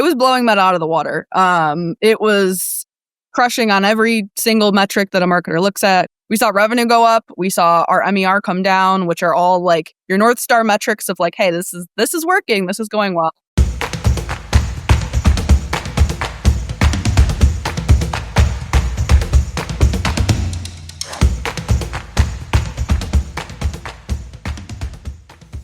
was blowing Meta out of the water. It was crushing on every single metric that a marketer looks at. We saw revenue go up. We saw our MER come down, which are all like your North Star metrics of like, hey, this is working. This is going well.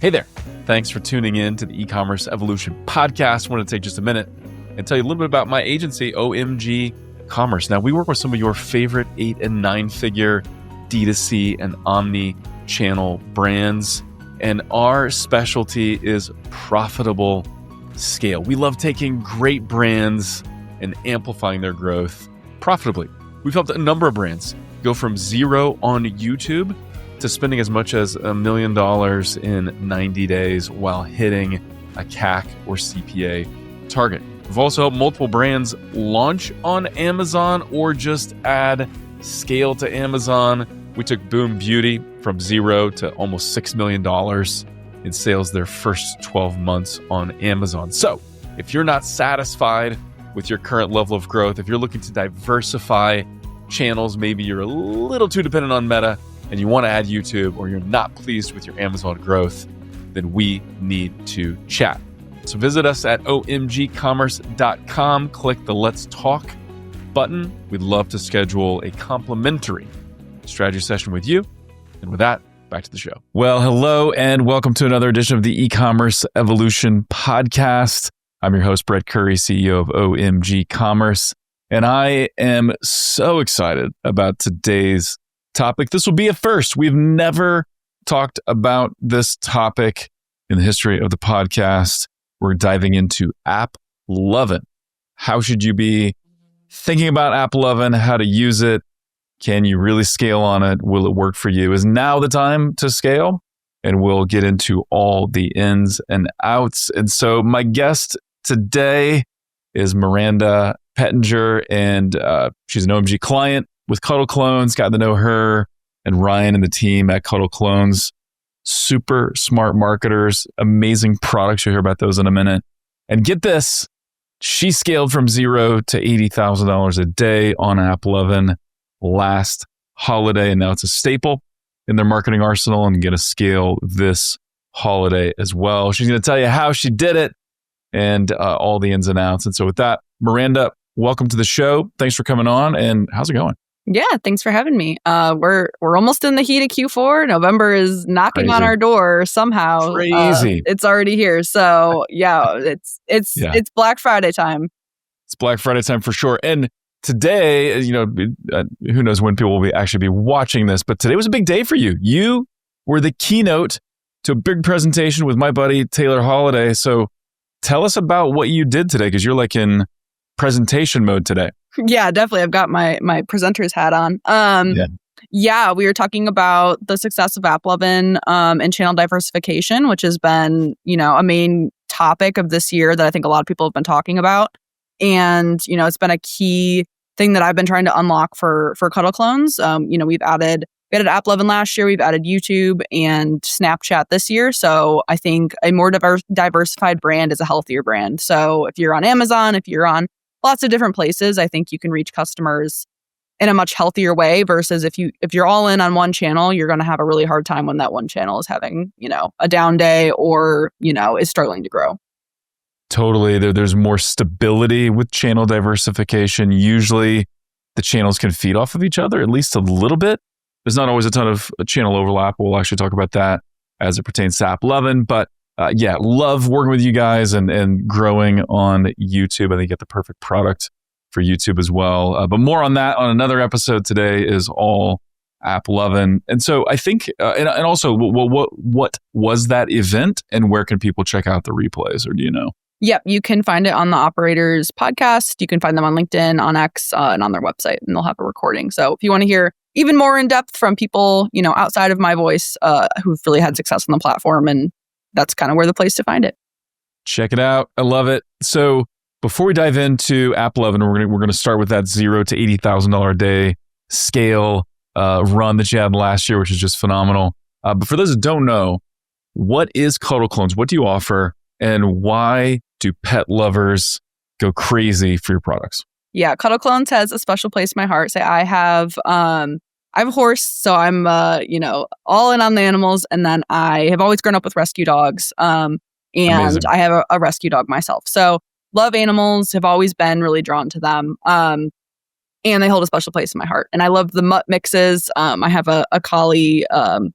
Hey there. Thanks for tuning in to the E-commerce Evolution podcast. I want to take just a minute and tell you a little bit about my agency, OMG Commerce. Now, we work with some of your favorite 8 and 9 figure D2C and omni-channel brands, and our specialty is profitable scale. We love taking great brands and amplifying their growth profitably. We've helped a number of brands go from zero on YouTube to spending as much as $1 million in 90 days while hitting a CAC or CPA target. We've also helped multiple brands launch on Amazon or just add scale to Amazon. We took Boom Beauty from zero to almost $6 million in sales their first 12 months on Amazon. So if you're not satisfied with your current level of growth, if you're looking to diversify channels, maybe you're a little too dependent on Meta, and you want to add YouTube, or you're not pleased with your Amazon growth, then we need to chat. So visit us at omgcommerce.com, click the Let's Talk button. We'd love to schedule a complimentary strategy session with you. And with that, back to the show. Well, hello, and welcome to another edition of the E-commerce Evolution podcast. I'm your host, Brett Curry, CEO of OMG Commerce, and I am so excited about today's topic. This will be a first. We've never talked about this topic in the history of the podcast. We're diving into AppLovin. How should you be thinking about AppLovin? How to use it? Can you really scale on it? Will it work for you? Is now the time to scale? And we'll get into all the ins and outs. And so my guest today is Miranda Pettinger, and she's an OMG client with Cuddle Clones. Got to know her and Ryan and the team at Cuddle Clones. Super smart marketers, amazing products. You'll hear about those in a minute. And get this, she scaled from zero to $80,000 a day on AppLovin last holiday, and now it's a staple in their marketing arsenal and going to scale this holiday as well. She's going to tell you how she did it and all the ins and outs. And so with that, Miranda, welcome to the show. Thanks for coming on, and how's it going? Yeah, thanks for having me. We're almost in the heat of Q4. November is knocking on our door somehow. Crazy. It's already here. So yeah, it's Black Friday time. It's Black Friday time for sure. And today, who knows when people will actually be watching this, but today was a big day for you. You were the keynote to a big presentation with my buddy Taylor Holiday. So tell us about what you did today, because you're like in presentation mode today. Yeah, definitely. I've got my presenter's hat on. Yeah, we were talking about the success of AppLovin and channel diversification, which has been, a main topic of this year that I think a lot of people have been talking about. And, it's been a key thing that I've been trying to unlock for Cuddle Clones. We added AppLovin last year, we've added YouTube and Snapchat this year. So I think a more diversified brand is a healthier brand. So if you're on Amazon, if you're on lots of different places, I think you can reach customers in a much healthier way versus if you're all in on one channel, you're going to have a really hard time when that one channel is having, a down day or, is struggling to grow. Totally. There's more stability with channel diversification. Usually the channels can feed off of each other, at least a little bit. There's not always a ton of channel overlap. We'll actually talk about that as it pertains to AppLovin, but love working with you guys and growing on YouTube. I think you get the perfect product for YouTube as well. But more on that on another episode. Today is all AppLovin. And so I think, and also, what was that event, and where can people check out the replays, or do you know? Yep, you can find it on the Operators podcast. You can find them on LinkedIn, on X, and on their website, and they'll have a recording. So if you want to hear even more in depth from people, outside of my voice, who've really had success on the platform, and that's kind of where the place to find it. Check it out. I love it. So before we dive into AppLovin, we're going to start with that $0 to $80,000 a day scale run that you had last year, which is just phenomenal. But for those that don't know, what is Cuddle Clones? What do you offer? And why do pet lovers go crazy for your products. Yeah, Cuddle Clones has a special place in my heart. So I have a horse, so I'm all in on the animals, and then I have always grown up with rescue dogs. And Amazing. I have a rescue dog myself. So love animals, have always been really drawn to them. And they hold a special place in my heart. And I love the mutt mixes. I have a collie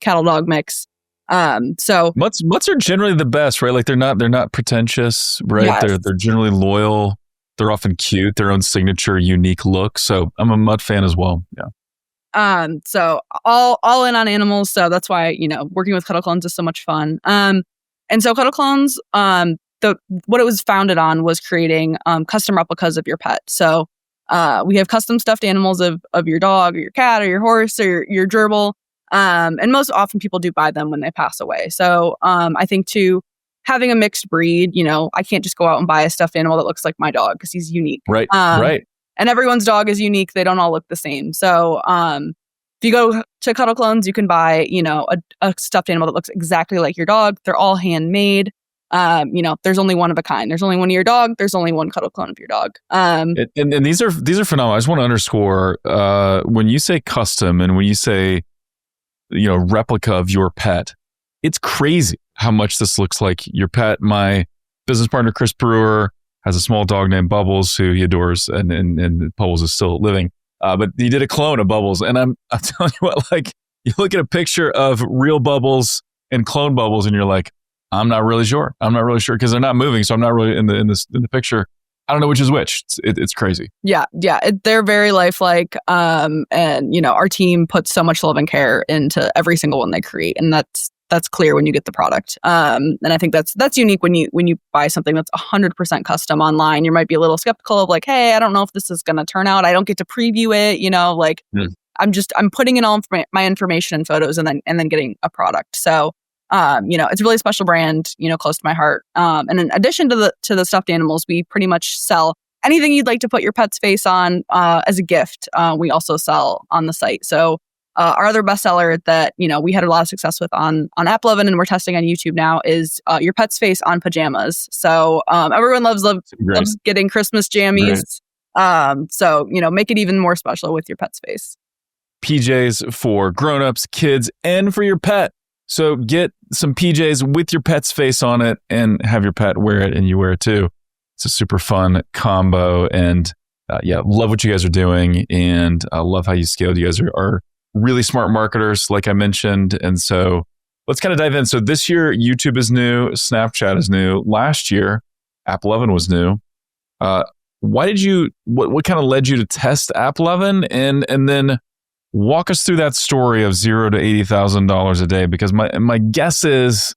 cattle dog mix. So mutts are generally the best, right? Like they're not pretentious, right? Yes. They're generally loyal. They're often cute, their own signature, unique look. So I'm a mutt fan as well. Yeah. So all in on animals. So that's why, working with Cuddle Clones is so much fun. And so Cuddle Clones, what it was founded on was creating custom replicas of your pet. So we have custom stuffed animals of your dog or your cat or your horse or your gerbil. And most often people do buy them when they pass away. So I think too, having a mixed breed, I can't just go out and buy a stuffed animal that looks like my dog because he's unique. Right. Right. And everyone's dog is unique. They don't all look the same. So if you go to Cuddle Clones, you can buy, a stuffed animal that looks exactly like your dog. They're all handmade. There's only one of a kind. There's only one of your dog. There's only one Cuddle Clone of your dog. And these are phenomenal. I just want to underscore when you say custom and when you say, replica of your pet, it's crazy how much this looks like your pet. My business partner, Chris Brewer, has a small dog named Bubbles who he adores, and Bubbles is still living. But he did a clone of Bubbles, and I'm telling you what, like you look at a picture of real Bubbles and clone Bubbles, and you're like, I'm not really sure because they're not moving, so I'm not really in the picture. I don't know which is which. It's crazy. Yeah. They're very lifelike, and our team puts so much love and care into every single one they create, and that's clear when you get the product. And I think that's unique when you buy something that's 100% custom online. You might be a little skeptical of like, hey, I don't know if this is going to turn out. I don't get to preview it. I'm putting in all my information and photos and then getting a product. So, it's a really special brand, close to my heart. And in addition to the stuffed animals, we pretty much sell anything you'd like to put your pet's face on as a gift. We also sell on the site. So our other bestseller that, we had a lot of success with on AppLovin and we're testing on YouTube now is your pet's face on pajamas. So everyone loves getting Christmas jammies. So, make it even more special with your pet's face. PJs for grownups, kids, and for your pet. So get some PJs with your pet's face on it and have your pet wear it and you wear it too. It's a super fun combo. And love what you guys are doing. And I love how you scaled. You guys are really smart marketers, like I mentioned. And so let's kind of dive in. So this year, YouTube is new. Snapchat is new. Last year, AppLovin was new. What kind of led you to test AppLovin? And then walk us through that story of $0 to $80,000 a day, because my guess is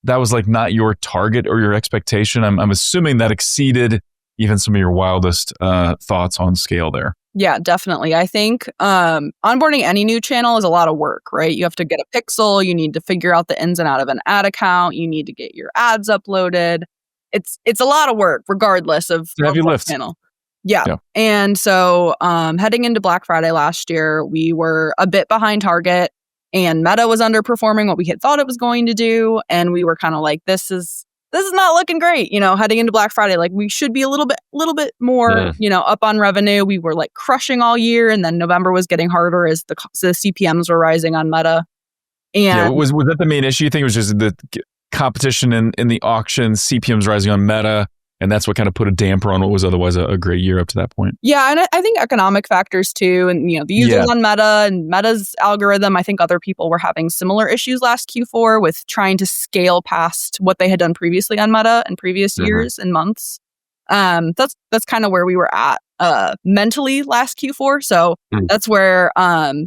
that was like not your target or your expectation. I'm assuming that exceeded even some of your wildest thoughts on scale there. Yeah, definitely. I think onboarding any new channel is a lot of work, right? You have to get a pixel. You need to figure out the ins and out of an ad account. You need to get your ads uploaded. It's a lot of work, regardless of heavy lift channel. Yeah. And so heading into Black Friday last year, we were a bit behind target and Meta was underperforming what we had thought it was going to do. And we were kind of like, this is not looking great. Heading into Black Friday, like we should be a little bit more, up on revenue. We were like crushing all year. And then November was getting harder as the CPMs were rising on Meta. And was that the main issue? You think it was just the competition in the auction, CPMs rising on Meta? And that's what kind of put a damper on what was otherwise a great year up to that point. Yeah, and I think economic factors too, and the users on Meta and Meta's algorithm. I think other people were having similar issues last Q4 with trying to scale past what they had done previously on Meta in previous years and months. That's kind of where we were at mentally last Q4. So that's where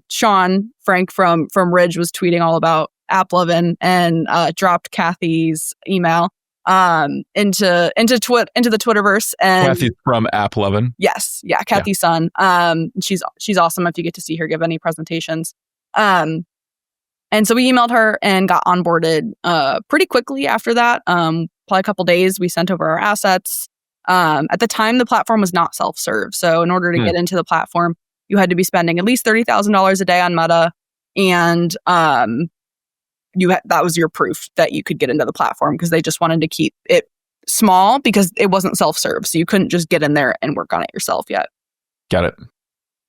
Sean Frank from Ridge was tweeting all about AppLovin and dropped Kathy's email into the Twitterverse. And Kathy's from AppLovin. Yes. Yeah. Kathy's son. She's awesome if you get to see her give any presentations. And so we emailed her and got onboarded pretty quickly after that. Probably a couple days, we sent over our assets. At the time, the platform was not self-serve. So in order to get into the platform, you had to be spending at least $30,000 a day on Meta. And that was your proof that you could get into the platform because they just wanted to keep it small because it wasn't self-serve. So you couldn't just get in there and work on it yourself yet. Got it.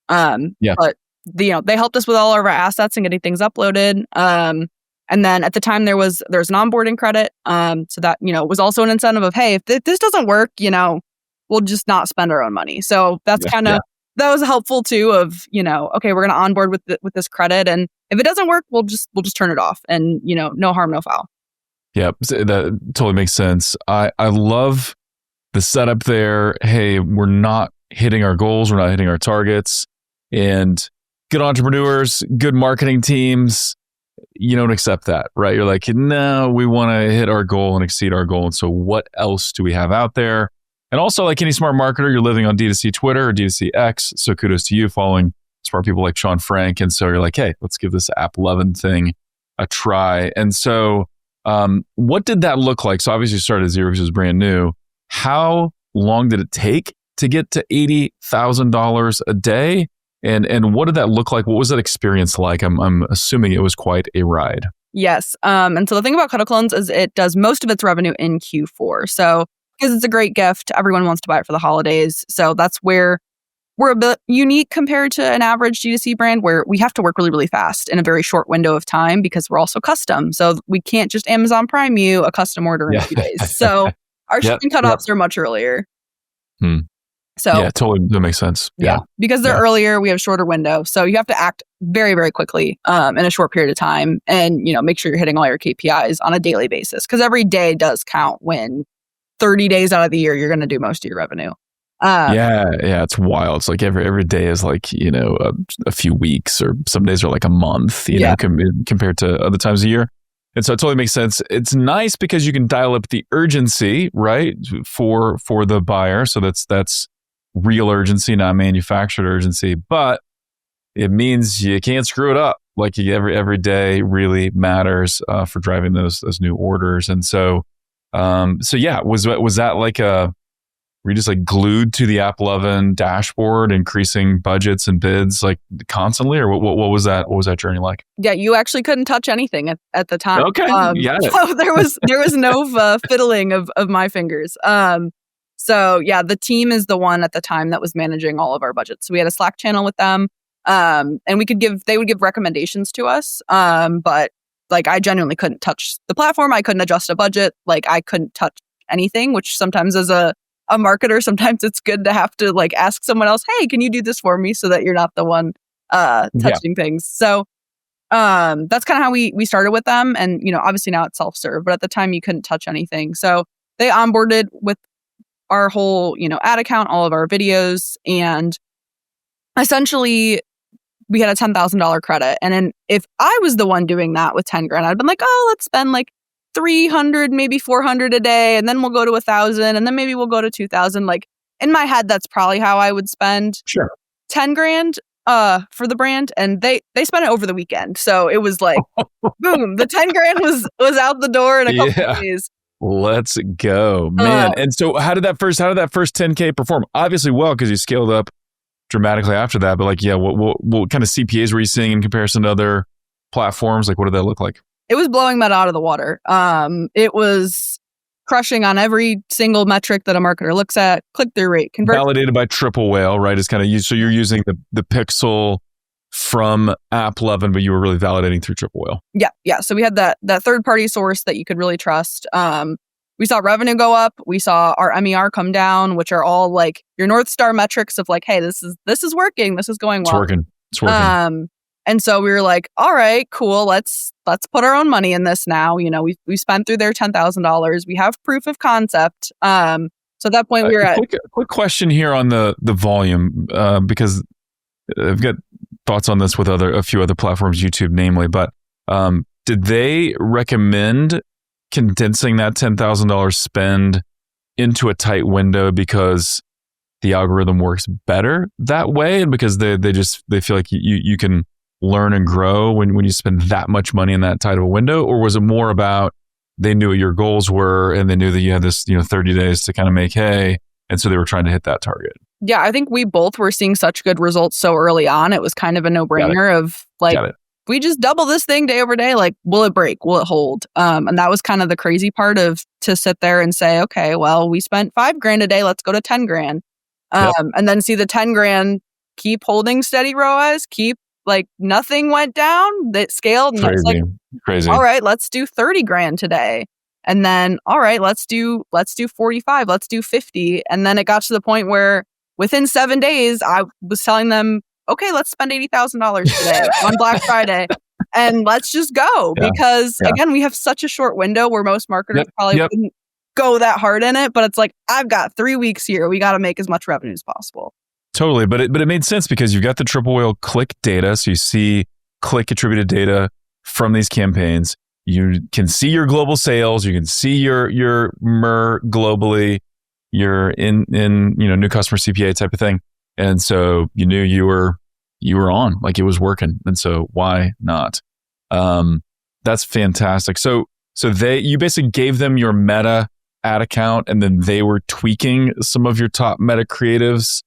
But they helped us with all of our assets and getting things uploaded. And then at the time there was an onboarding credit. So that, was also an incentive of, hey, if this doesn't work, we'll just not spend our own money. So that's that was helpful too of, okay, we're going to onboard with this credit. And if it doesn't work, we'll just turn it off and, no harm, no foul. Yeah, that totally makes sense. I love the setup there. Hey, we're not hitting our goals. We're not hitting our targets. And good entrepreneurs, good marketing teams, you don't accept that, right? You're like, no, we want to hit our goal and exceed our goal. And so what else do we have out there? And also, like any smart marketer, you're living on D2C Twitter or D2C X. So kudos to you following smart people like Sean Frank. And so you're like, hey, let's give this AppLovin thing a try. And so what did that look like? So obviously you started at zero because it was brand new. How long did it take to get to $80,000 a day? And what did that look like? What was that experience like? I'm assuming it was quite a ride. Yes. And so the thing about Cuddle Clones is it does most of its revenue in Q4. So because it's a great gift, everyone wants to buy it for the holidays. So that's where we're a bit unique compared to an average D2C brand where we have to work really, really fast in a very short window of time because we're also custom. So we can't just Amazon Prime you a custom order in a few days. So our shipping cutoffs are much earlier. So yeah, totally. That makes sense. Yeah. Because they're earlier, we have a shorter window. So you have to act very, very quickly in a short period of time and, make sure you're hitting all your KPIs on a daily basis because every day does count when 30 days out of the year, you're going to do most of your revenue. It's wild. It's like every day is like, a few weeks or some days are like a month, compared to other times of year. And so it totally makes sense. It's nice because you can dial up the urgency, right, for the buyer. So that's real urgency, not manufactured urgency, but it means you can't screw it up. Like every day really matters for driving those new orders. And so was that like were you just like glued to the AppLovin dashboard, increasing budgets and bids like constantly, or what was that? What was that journey like? Yeah, you actually couldn't touch anything at the time. Okay, so there was no fiddling of my fingers. So yeah, the team is the one at the time that was managing all of our budgets. So we had a Slack channel with them, and they would give recommendations to us. But like I genuinely couldn't touch the platform. I couldn't adjust a budget. Like I couldn't touch anything, which sometimes as a marketer, sometimes it's good to have to like ask someone else, hey, can you do this for me so that you're not the one touching things. So that's kind of how we started with them. And, obviously now it's self-serve, but at the time you couldn't touch anything. So they onboarded with our whole, ad account, all of our videos. And essentially we had a $10,000 credit. And then if I was the one doing that with 10 grand, I'd been like, oh, let's spend like 300, maybe 400 a day. And then we'll go to 1,000 and then maybe we'll go to 2,000. Like in my head, that's probably how I would spend 10 grand for the brand. And they spent it over the weekend. So it was like, boom, the 10 grand was out the door in a couple of days. Let's go, man. And so how did that first 10K perform? Obviously well, because you scaled up dramatically after that. But like, what kind of CPAs were you seeing in comparison to other platforms? Like, what did that look like? It was blowing that out of the water. It was crushing on every single metric that a marketer looks at. Click-through rate, conversion. Validated by Triple Whale, right? Is kind of used. So you're using the pixel from AppLovin, but you were really validating through Triple Whale. Yeah. So we had that third-party source that you could really trust. We saw revenue go up. We saw our MER come down, which are all like your North Star metrics of like, hey, this is working. This is going well. It's working. And so we were like, all right, cool. Let's put our own money in this now. We spent through their $10,000. We have proof of concept. So at that point we were at quick question here on the volume, because I've got thoughts on this with a few other platforms, YouTube namely, but did they recommend condensing that $10,000 spend into a tight window because the algorithm works better that way, and because they feel like you can learn and grow when you spend that much money in that tight of a window? Or was it more about they knew what your goals were and they knew that you had this 30 days to kind of make hay, and so they were trying to hit that target? Yeah, I think we both were seeing such good results so early on. It was kind of a no-brainer of like, we just double this thing day over day, like, will it break? Will it hold? And that was kind of the crazy part to sit there and say, okay, well, we spent $5,000 a day. Let's go to 10 grand. And then see the 10 grand keep holding steady ROAS, keep like nothing went down, that scaled. And it's like, crazy. All right, let's do 30 grand today. And then, all right, let's do 45, let's do 50. And then it got to the point where within 7 days, I was telling them, okay, let's spend $80,000 today on Black Friday and let's just go. Because again, we have such a short window where most marketers probably wouldn't go that hard in it. But it's like, I've got 3 weeks here. We got to make as much revenue as possible. Totally. But it made sense because you've got the triple whale click data. So you see click attributed data from these campaigns. You can see your global sales. You can see your MER globally. You're in new customer CPA type of thing. And so you knew you were on, like it was working. And so why not? That's fantastic. So you basically gave them your Meta ad account and then they were tweaking some of your top Meta creatives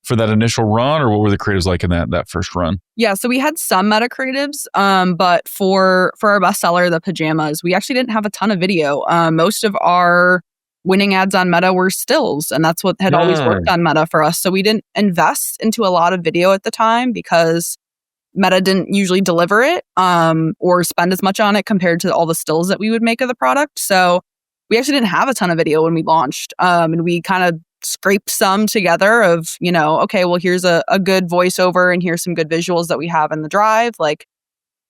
for that initial run, or what were the creatives like in that first run? Yeah, so we had some Meta creatives, but for our bestseller, the pajamas, we actually didn't have a ton of video. Most of our winning ads on Meta were stills, and that's what had always worked on Meta for us. So we didn't invest into a lot of video at the time because Meta didn't usually deliver it or spend as much on it compared to all the stills that we would make of the product. So we actually didn't have a ton of video when we launched, and we kind of scraped some together of, okay, well, here's a good voiceover and here's some good visuals that we have in the drive. Like,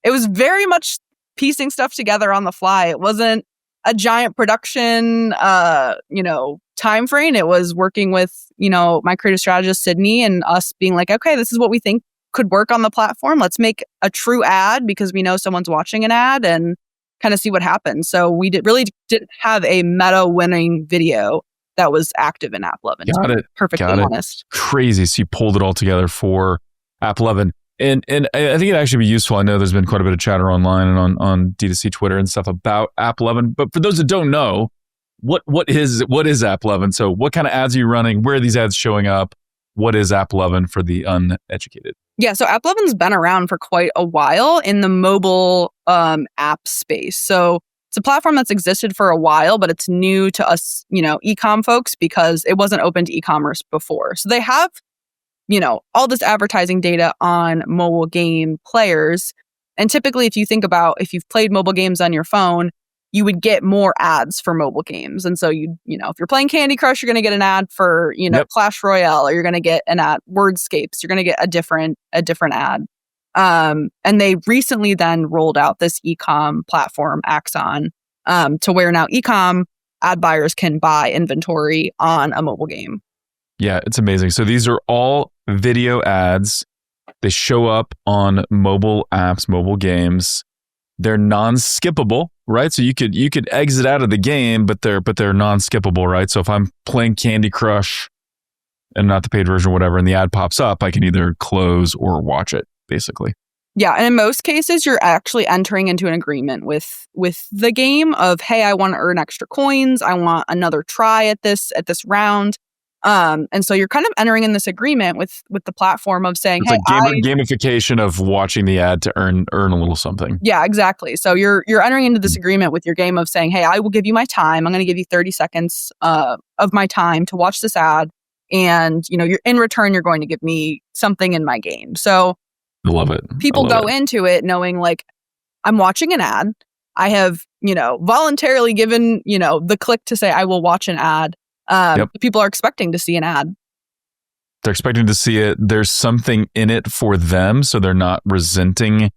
it was very much piecing stuff together on the fly. It wasn't a giant production, time frame. It was working with, my creative strategist, Sydney, and us being like, okay, this is what we think could work on the platform. Let's make a true ad because we know someone's watching an ad and kind of see what happens. So we didn't have a Meta winning video that was active in AppLovin. Got it. Perfectly honest. Crazy. So you pulled it all together for AppLovin. And I think it'd actually be useful. I know there's been quite a bit of chatter online and on D2C Twitter and stuff about AppLovin. But for those that don't know, what is AppLovin? So what kind of ads are you running? Where are these ads showing up? What is AppLovin for the uneducated? Yeah, so AppLovin's been around for quite a while in the mobile app space. So it's a platform that's existed for a while, but it's new to us, e-com folks, because it wasn't open to e-commerce before. So they have, all this advertising data on mobile game players. And typically, if you've played mobile games on your phone, you would get more ads for mobile games. And so if you're playing Candy Crush, you're going to get an ad for, Clash Royale, or you're going to get an ad, Wordscapes, you're going to get a different ad. And they recently then rolled out this e-com platform, Axon, to where now e-com ad buyers can buy inventory on a mobile game. Yeah, it's amazing. So these are all video ads. They show up on mobile apps, mobile games. They're non-skippable, right? So you could exit out of the game, but they're non-skippable, right? So if I'm playing Candy Crush and not the paid version or whatever, and the ad pops up, I can either close or watch it, basically. Yeah, and in most cases, you're actually entering into an agreement with the game of, hey, I want to earn extra coins. I want another try at this round. And so you're kind of entering in this agreement with the platform of saying, it's like gamification of watching the ad to earn a little something. Yeah, exactly. So you're entering into this agreement with your game of saying, hey, I will give you my time. I'm going to give you 30 seconds of my time to watch this ad. And, you're in return, you're going to give me something in my game. So I love it. People go into it knowing like, I'm watching an ad. I have, voluntarily given, the click to say I will watch an ad. People are expecting to see an ad. They're expecting to see it. There's something in it for them, so they're not resenting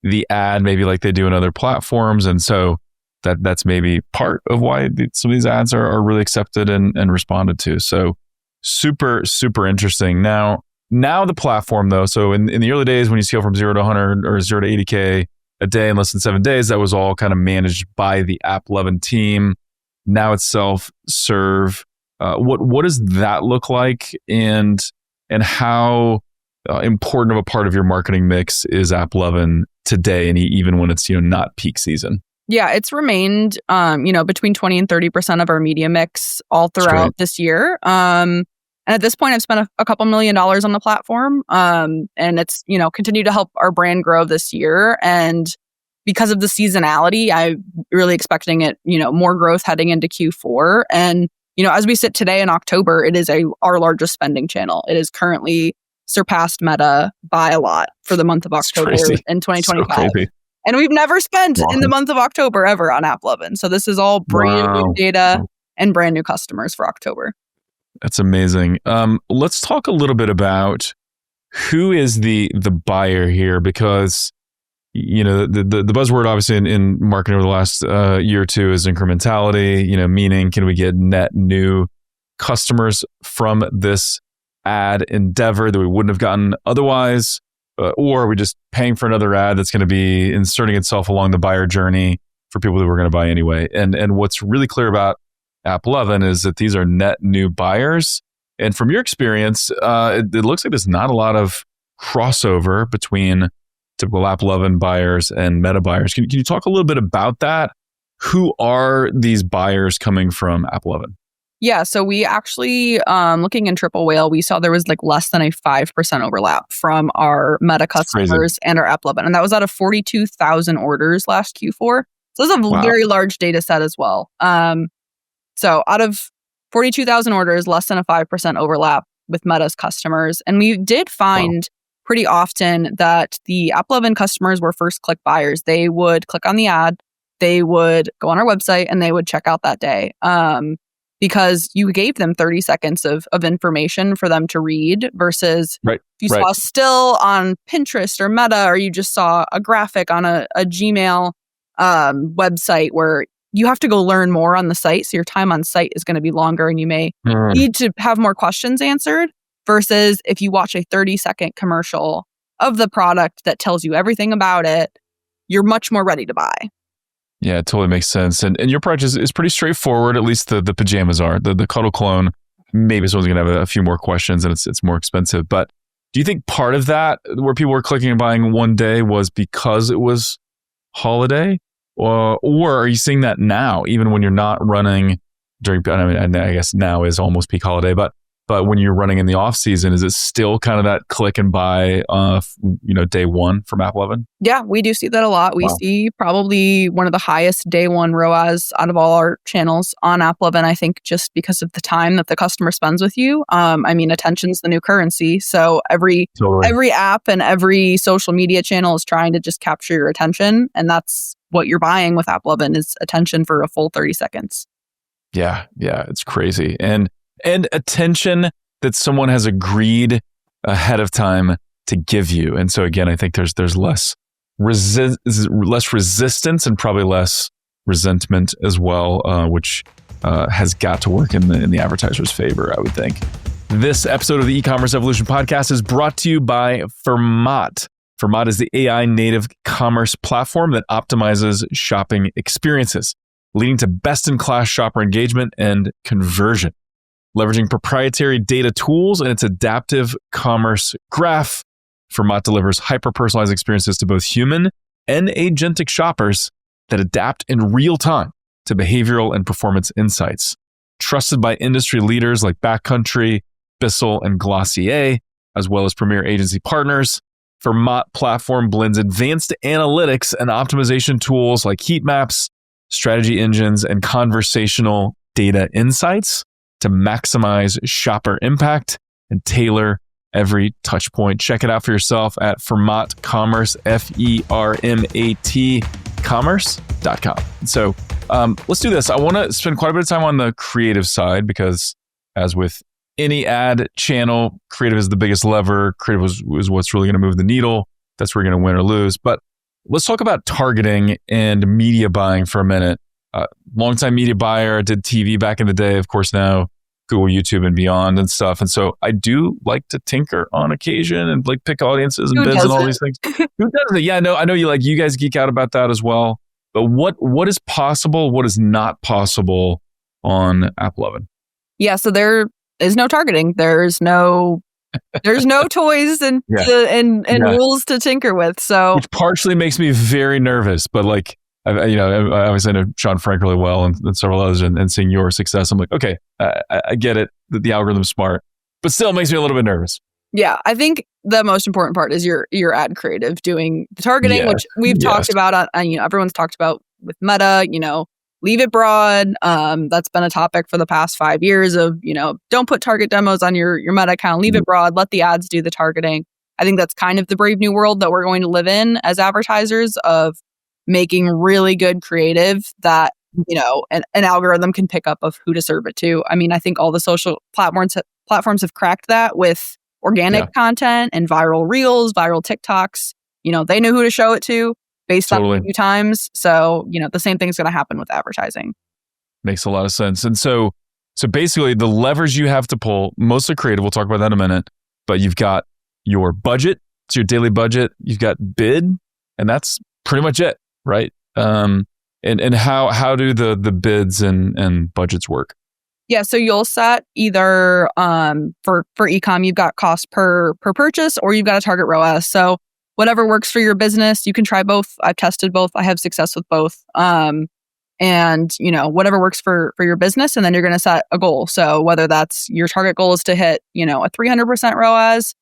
the ad, maybe like they do in other platforms. And so that's maybe part of why some of these ads are really accepted and responded to. So super, super interesting. Now the platform though, so in the early days when you scale from 0 to 100 or 0 to 80K a day in less than 7 days, that was all kind of managed by the AppLovin team. Now it's self-serve. What does that look like, and how important of a part of your marketing mix is AppLovin today, and even when it's not peak season? Yeah, it's remained between 20 and 30% of our media mix all throughout this year. And at this point, I've spent a couple $1 million on the platform. And it's, continued to help our brand grow this year. And because of the seasonality, I'm really expecting it, more growth heading into Q4. And, as we sit today in October, it is our largest spending channel. It is currently surpassed Meta by a lot for the month of October in 2025. So and we've never spent in the month of October ever on AppLovin. So this is all brand new data and brand new customers for October. That's amazing. Let's talk a little bit about who is the buyer here, because the buzzword obviously in marketing over the last year or two is incrementality. Meaning, can we get net new customers from this ad endeavor that we wouldn't have gotten otherwise, or are we just paying for another ad that's going to be inserting itself along the buyer journey for people that were going to buy anyway? And what's really clear about AppLovin is that these are net new buyers. And from your experience, it looks like there's not a lot of crossover between typical AppLovin buyers and Meta buyers. Can you talk a little bit about that? Who are these buyers coming from AppLovin? Yeah, so we actually, looking in Triple Whale, we saw there was less than a 5% overlap from our Meta customers and our AppLovin. And that was out of 42,000 orders last Q4. So this is a very large data set as well. So out of 42,000 orders, less than a 5% overlap with Meta's customers. And we did find pretty often that the AppLovin customers were first click buyers. They would click on the ad, they would go on our website, and they would check out that day. Because you gave them 30 seconds of information for them to read versus if you saw a still on Pinterest or Meta, or you just saw a graphic on a Gmail website where you have to go learn more on the site. So your time on site is going to be longer and you may need to have more questions answered, versus if you watch a 30-second commercial of the product that tells you everything about it, you're much more ready to buy. Yeah, it totally makes sense. And your approach is pretty straightforward, at least the pajamas are. The Cuddle Clone, maybe someone's going to have a few more questions and it's more expensive. But do you think part of that, where people were clicking and buying one day, was because it was holiday? Or are you seeing that now, even when you're not running during, I guess now is almost peak holiday, but when you're running in the off season, is it still kind of that click and buy, day one from AppLovin? Yeah, we do see that a lot. We see probably one of the highest day one ROAS out of all our channels on AppLovin, I think, just because of the time that the customer spends with you. Attention's the new currency. So every app and every social media channel is trying to just capture your attention. And that's what you're buying with AppLovin, is attention for a full 30 seconds. Yeah, it's crazy. And attention that someone has agreed ahead of time to give you. And so again, I think there's less resistance and probably less resentment as well, which has got to work in the advertiser's favor, I would think. This episode of the E-commerce Evolution podcast is brought to you by Fermat. Fermat is the AI native commerce platform that optimizes shopping experiences, leading to best-in-class shopper engagement and conversion. Leveraging proprietary data tools and its adaptive commerce graph, Fermat delivers hyper-personalized experiences to both human and agentic shoppers that adapt in real time to behavioral and performance insights. Trusted by industry leaders like Backcountry, Bissell, and Glossier, as well as premier agency partners, Fermat platform blends advanced analytics and optimization tools like heat maps, strategy engines, and conversational data insights to maximize shopper impact and tailor every touch point. Check it out for yourself at Fermat Commerce, Fermat commerce.com. So let's do this. I want to spend quite a bit of time on the creative side, because as with any ad channel, creative is the biggest lever. Creative is what's really going to move the needle. That's where you're going to win or lose. But let's talk about targeting and media buying for a minute. Longtime media buyer, did TV back in the day, of course now Google, YouTube, and beyond and stuff. And so I do like to tinker on occasion and pick audiences and bids and all these things. Who does it? Yeah, I know you guys geek out about that as well. But what is possible? What is not possible on AppLovin? Yeah, so there is no targeting. There's no toys and rules to tinker with. So, which partially makes me very nervous, but I obviously know Sean Frank really well and several others, and seeing your success, I'm like, okay, I get it. The algorithm's smart. but still makes me a little bit nervous. Yeah, I think the most important part is your ad creative, doing the targeting, which we've talked about. Everyone's talked about with Meta. Leave it broad. That's been a topic for the past 5 years of don't put target demos on your Meta account. Leave it broad. Let the ads do the targeting. I think that's kind of the brave new world that we're going to live in as advertisers, of making really good creative that an algorithm can pick up of who to serve it to. I mean, I think all the social platforms have cracked that with organic content and viral reels, viral TikToks. They know who to show it to based on a few times. So, the same thing's going to happen with advertising. Makes a lot of sense. And so basically the levers you have to pull, mostly creative, we'll talk about that in a minute, but you've got your budget, it's your daily budget, you've got bid, and that's pretty much it, right? And how do the bids and budgets work? Yeah, so you'll set either for e-com, you've got cost per purchase, or you've got a target ROAS. So whatever works for your business, you can try both. I've tested both. I have success with both. And whatever works for your business, and then you're going to set a goal. So whether that's your target goal is to hit a 300% ROAS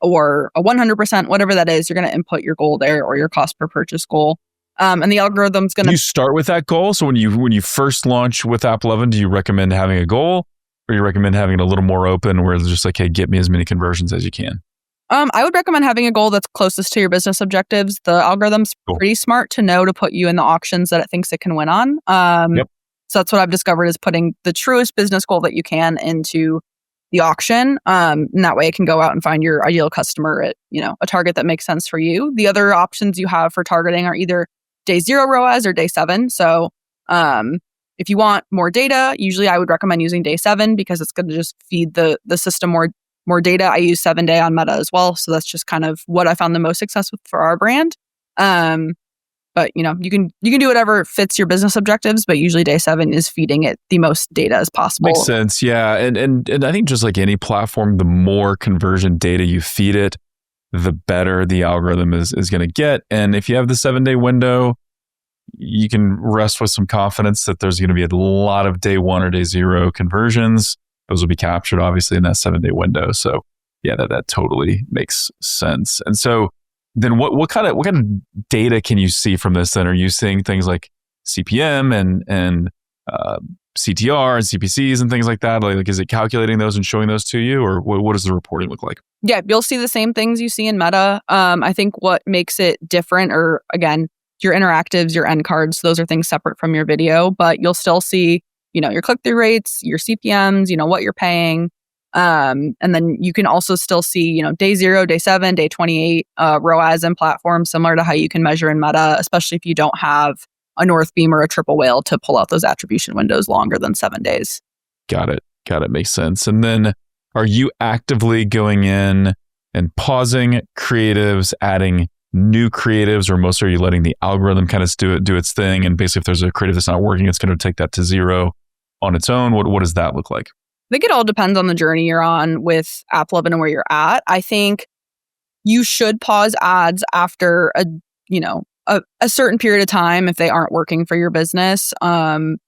or a 100%, whatever that is, you're going to input your goal there, or your cost per purchase goal. And the algorithm's going to... You start with that goal? So when you first launch with AppLovin, do you recommend having a goal, or you recommend having it a little more open where it's just like, hey, get me as many conversions as you can? I would recommend having a goal that's closest to your business objectives. The algorithm's pretty smart to know to put you in the auctions that it thinks it can win on. So that's what I've discovered, is putting the truest business goal that you can into the auction. And that way it can go out and find your ideal customer at, a target that makes sense for you. The other options you have for targeting are either day 0 ROAS or day 7. So if you want more data, usually I would recommend using day 7, because it's going to just feed the system more data. I use 7-day on Meta as well. So that's just kind of what I found the most success with for our brand. But you can do whatever fits your business objectives, but usually day 7 is feeding it the most data as possible. Makes sense. Yeah. And I think just like any platform, the more conversion data you feed it, the better the algorithm is going to get. And if you have the 7-day window, you can rest with some confidence that there's going to be a lot of day 1 or day 0 conversions. Those will be captured obviously in that 7-day window. So yeah, that totally makes sense. And so then what kind of data can you see from this? Then are you seeing things like CPM and CTR and CPCs and things like that? Like, is it calculating those and showing those to you, or what does the reporting look like? Yeah, you'll see the same things you see in Meta. I think what makes it different, or again, your interactives, your end cards, those are things separate from your video, but you'll still see, your click-through rates, your CPMs, what you're paying. And then you can also still see, day 0, day 7, day 28 ROAS and platforms, similar to how you can measure in Meta, especially if you don't have a North Beam or a Triple Whale to pull out those attribution windows longer than 7 days. Got it. Makes sense. And then are you actively going in and pausing creatives, adding new creatives, or mostly are you letting the algorithm kind of do its thing? And basically if there's a creative that's not working, it's going to take that to 0 on its own. What does that look like? I think it all depends on the journey you're on with AppLovin and where you're at. I think you should pause ads after a certain period of time if they aren't working for your business,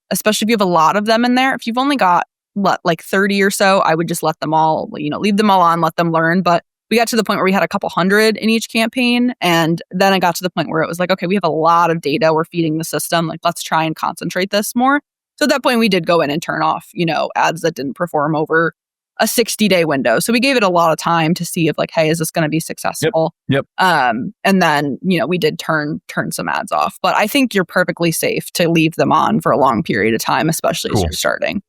especially if you have a lot of them in there. If you've only got like 30 or so, I would just let them all, leave them all on, let them learn. But we got to the point where we had a couple hundred in each campaign. And then I got to the point where it was like, okay, we have a lot of data we're feeding the system. Like, let's try and concentrate this more. So at that point, we did go in and turn off, ads that didn't perform over a 60-day window. So we gave it a lot of time to see if like, hey, is this going to be successful? Yep. And then, we did turn some ads off. But I think you're perfectly safe to leave them on for a long period of time, especially as you're starting.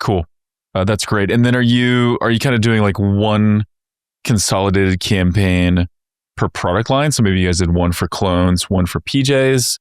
Cool. That's great. And then are you kind of doing like one consolidated campaign per product line? So maybe you guys did one for clones, one for PJs.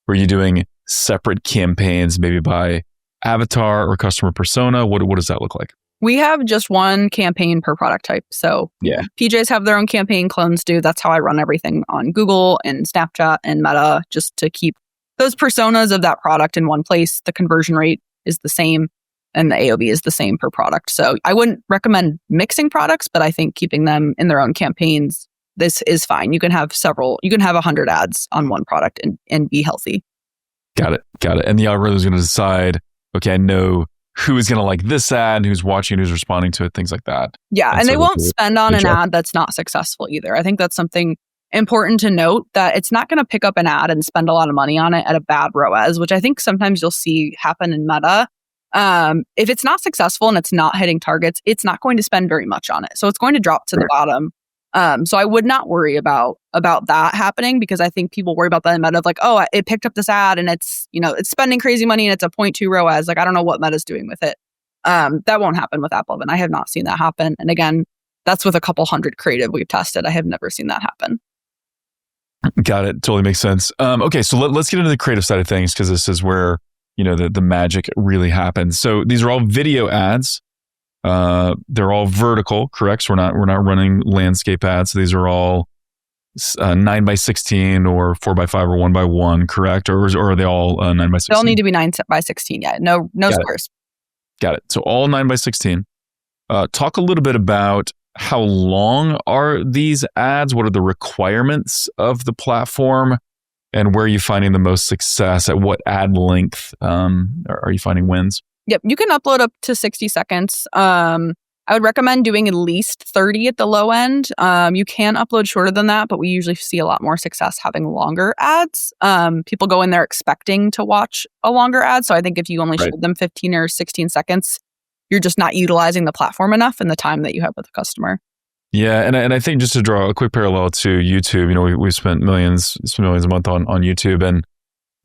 Were you doing separate campaigns, maybe by avatar or customer persona? What does that look like? We have just one campaign per product type. So yeah, PJs have their own campaign, clones do. That's how I run everything on Google and Snapchat and Meta, just to keep those personas of that product in one place. The conversion rate is the same and the AOV is the same per product. So I wouldn't recommend mixing products, but I think keeping them in their own campaigns, this is fine. You can have 100 ads on one product and be healthy. Got it. And the algorithm is going to decide, okay, I know who is going to like this ad, who's watching, who's responding to it, things like that. Yeah. And they won't spend on an ad that's not successful either. I think that's something important to note, that it's not going to pick up an ad and spend a lot of money on it at a bad ROAS, which I think sometimes you'll see happen in Meta. If it's not successful and it's not hitting targets, it's not going to spend very much on it. So it's going to drop to the bottom. So I would not worry about that happening, because I think people worry about that in Meta of like, oh, it picked up this ad and it's, it's spending crazy money and it's a 0.2 ROAS. Like, I don't know what Meta's doing with it. That won't happen with AppLovin. I have not seen that happen. And again, that's with a couple hundred creative we've tested. I have never seen that happen. Got it. Totally makes sense. Okay, so let's get into the creative side of things, because this is where the magic really happens. So these are all video ads. They're all vertical, correct? So we're not running landscape ads. So these are all 9x16 or 4x5 or 1x1, correct? Or are they all 9x16? They all need to be 9x16. Yeah, no squares. Got it. So all 9x16. Talk a little bit about how long are these ads? What are the requirements of the platform? And where are you finding the most success? At what ad length are you finding wins? Yep, you can upload up to 60 seconds. I would recommend doing at least 30 at the low end. You can upload shorter than that, but we usually see a lot more success having longer ads. People go in there expecting to watch a longer ad. So I think if you only showed them 15 or 16 seconds, you're just not utilizing the platform enough in the time that you have with the customer. Yeah, and I think just to draw a quick parallel to YouTube, we've spent millions a month on YouTube, and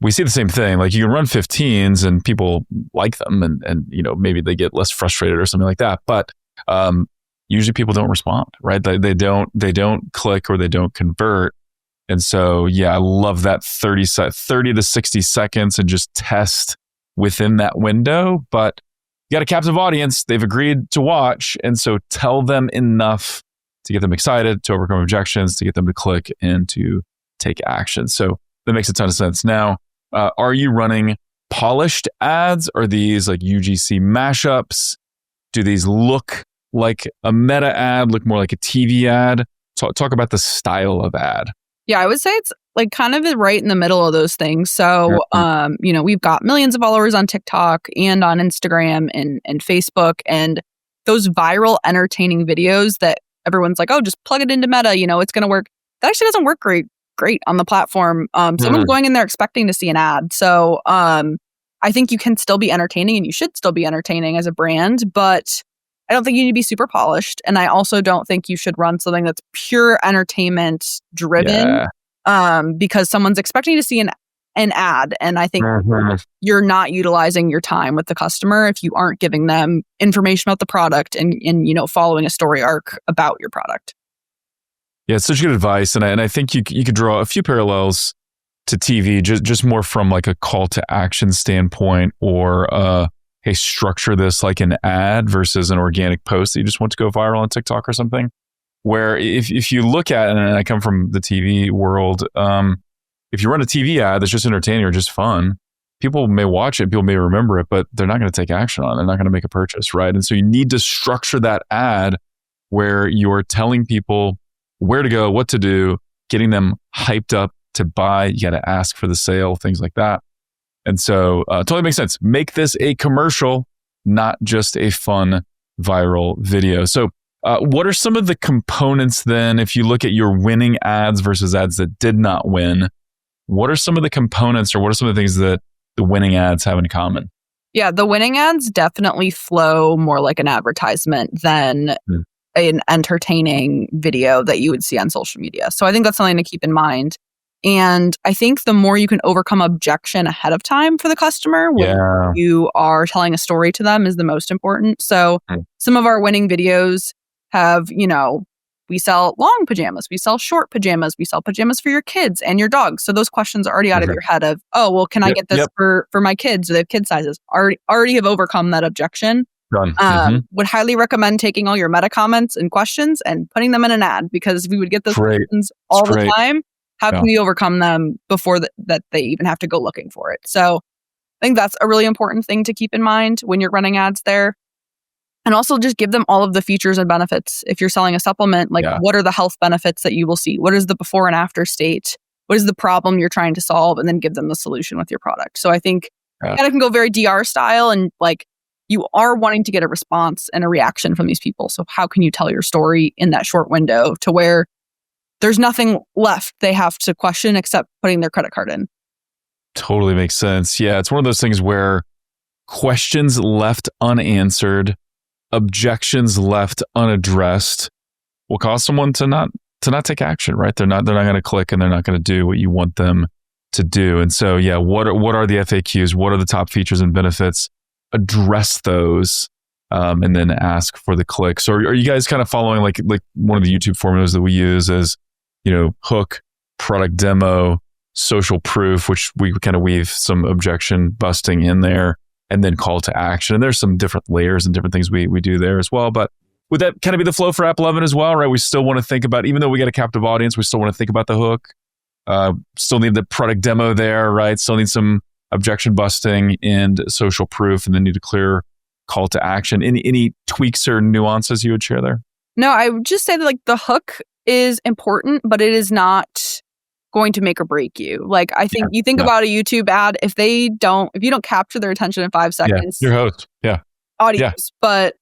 we see the same thing. Like, you can run 15s and people like them, and maybe they get less frustrated or something like that. But usually people don't respond, right? They don't click or they don't convert. And so, yeah, I love that 30 to 60 seconds and just test within that window. But you got a captive audience. They've agreed to watch. And so tell them enough to get them excited, to overcome objections, to get them to click and to take action. So that makes a ton of sense. Now, are you running polished ads? Are these like UGC mashups? Do these look like a Meta ad, look more like a TV ad? Talk about the style of ad. Yeah, I would say it's like kind of right in the middle of those things. So, we've got millions of followers on TikTok and on Instagram and Facebook, and those viral entertaining videos that everyone's like, oh, just plug it into Meta, it's going to work. That actually doesn't work great on the platform. Someone's going in there expecting to see an ad. So I think you can still be entertaining, and you should still be entertaining as a brand, but I don't think you need to be super polished. And I also don't think you should run something that's pure entertainment driven because someone's expecting to see an ad. And I think you're not utilizing your time with the customer if you aren't giving them information about the product and following a story arc about your product. Yeah, it's such good advice. And I think you could draw a few parallels to TV, just more from like a call to action standpoint, or hey, structure this like an ad versus an organic post that you just want to go viral on TikTok or something. Where if you look at, and I come from the TV world, if you run a TV ad that's just entertaining or just fun, people may watch it, people may remember it, but they're not going to take action on it. They're not going to make a purchase, right? And so you need to structure that ad where you're telling people where to go, what to do, getting them hyped up to buy. You got to ask for the sale, things like that. And so totally makes sense. Make this a commercial, not just a fun viral video. So what are some of the components then, if you look at your winning ads versus ads that did not win? What are some of the components, or what are some of the things that the winning ads have in common? Yeah, the winning ads definitely flow more like an advertisement than an entertaining video that you would see on social media. So I think that's something to keep in mind. And I think the more you can overcome objection ahead of time for the customer when you are telling a story to them is the most important. So some of our winning videos have, we sell long pajamas, we sell short pajamas, we sell pajamas for your kids and your dogs. So those questions are already out of your head of, oh, well, can I get this for my kids? Do they have kid sizes? Already have overcome that objection. Would highly recommend taking all your meta comments and questions and putting them in an ad, because we would get those questions all the time. How can we overcome them before that they even have to go looking for it? So I think that's a really important thing to keep in mind when you're running ads there. And also just give them all of the features and benefits. If you're selling a supplement, like what are the health benefits that you will see? What is the before and after state? What is the problem you're trying to solve? And then give them the solution with your product. So I think it can go very DR style, and like you are wanting to get a response and a reaction from these people. So how can you tell your story in that short window to where there's nothing left they have to question except putting their credit card in? Totally makes sense. Yeah, it's one of those things where questions left unanswered, objections left unaddressed will cause someone to not take action, right? They're not going to click and they're not going to do what you want them to do. And so, yeah, what are the FAQs? What are the top features and benefits? Address those, and then ask for the clicks. Or are you guys kind of following like one of the YouTube formulas that we use is, hook, product demo, social proof, which we kind of weave some objection busting in there, and then call to action. And there's some different layers and different things we do there as well. But would that kind of be the flow for AppLovin as well, right? We still want to think about, even though we got a captive audience, we still want to think about the hook. Still need the product demo there, right? Still need some objection busting and social proof, and then need a clear call to action. Any tweaks or nuances you would share there? No, I would just say that like the hook is important, but it is not going to make or break you. Like I think you think about a YouTube ad, if you don't capture their attention in 5 seconds, your host, audience. But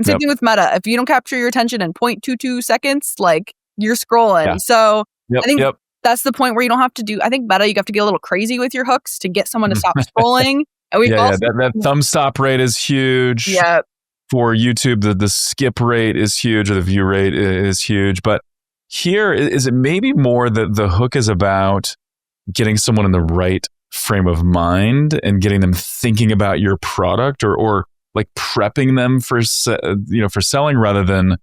same thing with Meta. If you don't capture your attention in 0.22 seconds, like you're scrolling. Yeah. So I think that's the point where you don't have to do, I think Meta, you have to get a little crazy with your hooks to get someone to stop scrolling. And that thumb stop rate is huge. Yeah. For YouTube, the skip rate is huge, or the view rate is huge. But here, is it maybe more that the hook is about getting someone in the right frame of mind and getting them thinking about your product, or like prepping them for selling rather than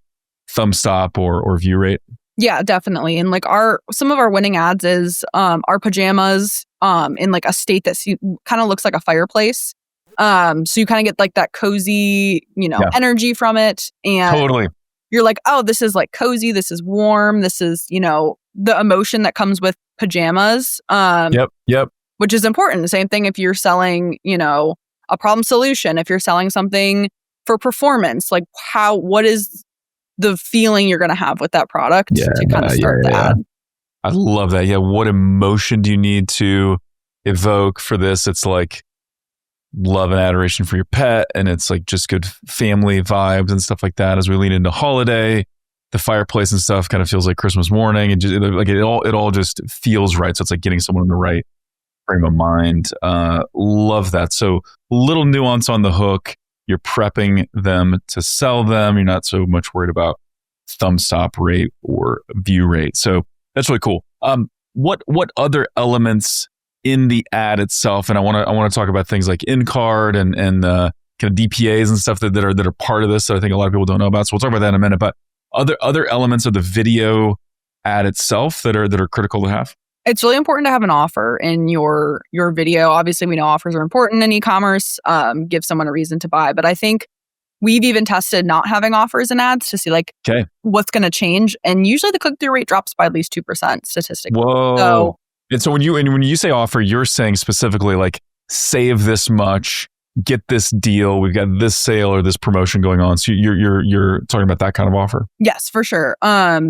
thumb stop or view rate? Yeah, definitely. And like some of our winning ads is our pajamas in like a state that kind of looks like a fireplace. So you kind of get like that cozy, energy from it. And totally. You're like, oh, this is like cozy. This is warm. This is, the emotion that comes with pajamas. Yep. Which is important. The same thing if you're selling, a problem solution. If you're selling something for performance, like what is the feeling you're going to have with that product to kind of start the ad? I love that. Yeah. What emotion do you need to evoke for this? It's like love and adoration for your pet, and it's like just good family vibes and stuff like that. As we lean into holiday, the fireplace and stuff kind of feels like Christmas morning, and just like it all just feels right. So it's like getting someone in the right frame of mind. Love that. So little nuance on the hook. You're prepping them to sell them. You're not so much worried about thumb stop rate or view rate. So that's really cool. What other elements in the ad itself? And I want to talk about things like in-card and kind of DPAs and stuff that are part of this that I think a lot of people don't know about. So we'll talk about that in a minute. But other elements of the video ad itself that are critical to have? It's really important to have an offer in your video. Obviously, we know offers are important in e-commerce. Give someone a reason to buy. But I think we've even tested not having offers in ads to see what's going to change. And usually the click-through rate drops by at least 2% statistically. Whoa. And so when you say offer, you're saying specifically like save this much, get this deal, we've got this sale or this promotion going on. So you're talking about that kind of offer? Yes, for sure.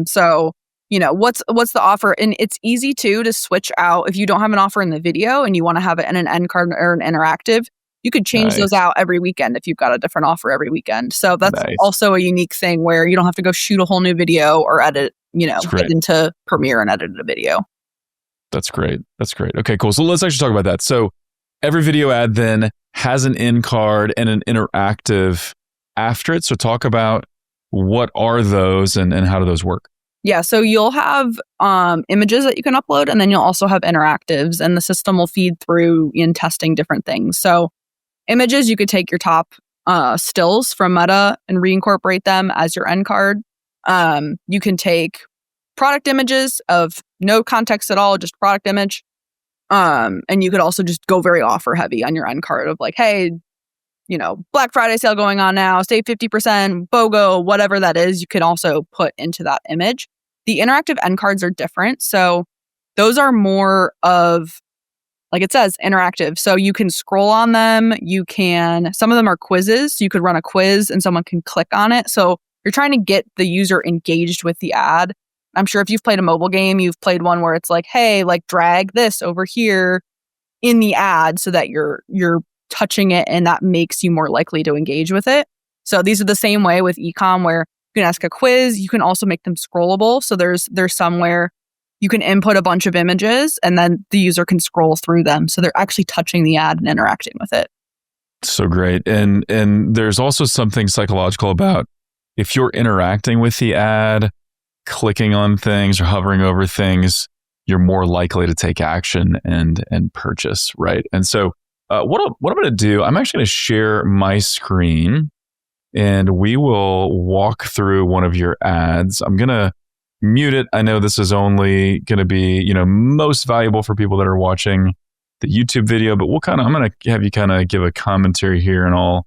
So what's the offer? And it's easy to switch out if you don't have an offer in the video and you want to have it in an end card or an interactive. You could change those out every weekend if you've got a different offer every weekend. So that's also a unique thing where you don't have to go shoot a whole new video or edit, get into Premiere and edit a video. That's great. Okay, cool. So let's actually talk about that. So every video ad then has an in card and an interactive after it. So talk about what are those and how do those work? Yeah, so you'll have images that you can upload, and then you'll also have interactives, and the system will feed through in testing different things. So images, you could take your top stills from Meta and reincorporate them as your end card. You can take product images of no context at all, just product image. And you could also just go very offer heavy on your end card of like, hey, Black Friday sale going on now, save 50%, BOGO, whatever that is, you can also put into that image. The interactive end cards are different. So those are more of, like it says, interactive. So you can scroll on them. Some of them are quizzes. So you could run a quiz and someone can click on it. So you're trying to get the user engaged with the ad. I'm sure if you've played a mobile game, you've played one where it's like, hey, like drag this over here in the ad so that you're touching it, and that makes you more likely to engage with it. So these are the same way with ecom, where you can ask a quiz. You can also make them scrollable. So there's somewhere you can input a bunch of images and then the user can scroll through them. So they're actually touching the ad and interacting with it. So great. And there's also something psychological about if you're interacting with the ad, clicking on things or hovering over things, you're more likely to take action and purchase, right? And so what I'm going to do, I'm actually going to share my screen and we will walk through one of your ads. I'm going to mute it. I know this is only going to be, most valuable for people that are watching the YouTube video, but I'm going to have you kind of give a commentary here and I'll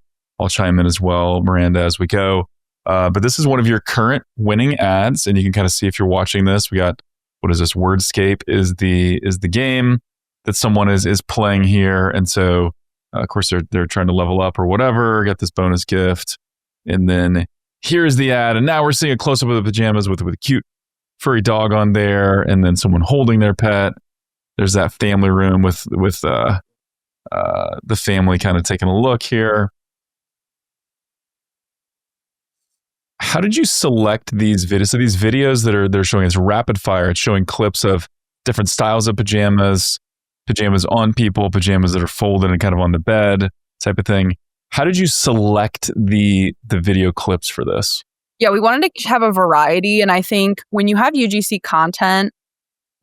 chime in as well, Miranda, as we go. But this is one of your current winning ads, and you can kind of see if you're watching this. We got, what is this? Wordscape is the game that someone is playing here, and so of course they're trying to level up or whatever, get this bonus gift, and then here's the ad, and now we're seeing a close up of the pajamas with a cute furry dog on there, and then someone holding their pet. There's that family room with the family kind of taking a look here. How did you select these videos? So these videos that they're showing us rapid fire. It's showing clips of different styles of pajamas on people, pajamas that are folded and kind of on the bed type of thing. How did you select the video clips for this? Yeah, we wanted to have a variety. And I think when you have UGC content,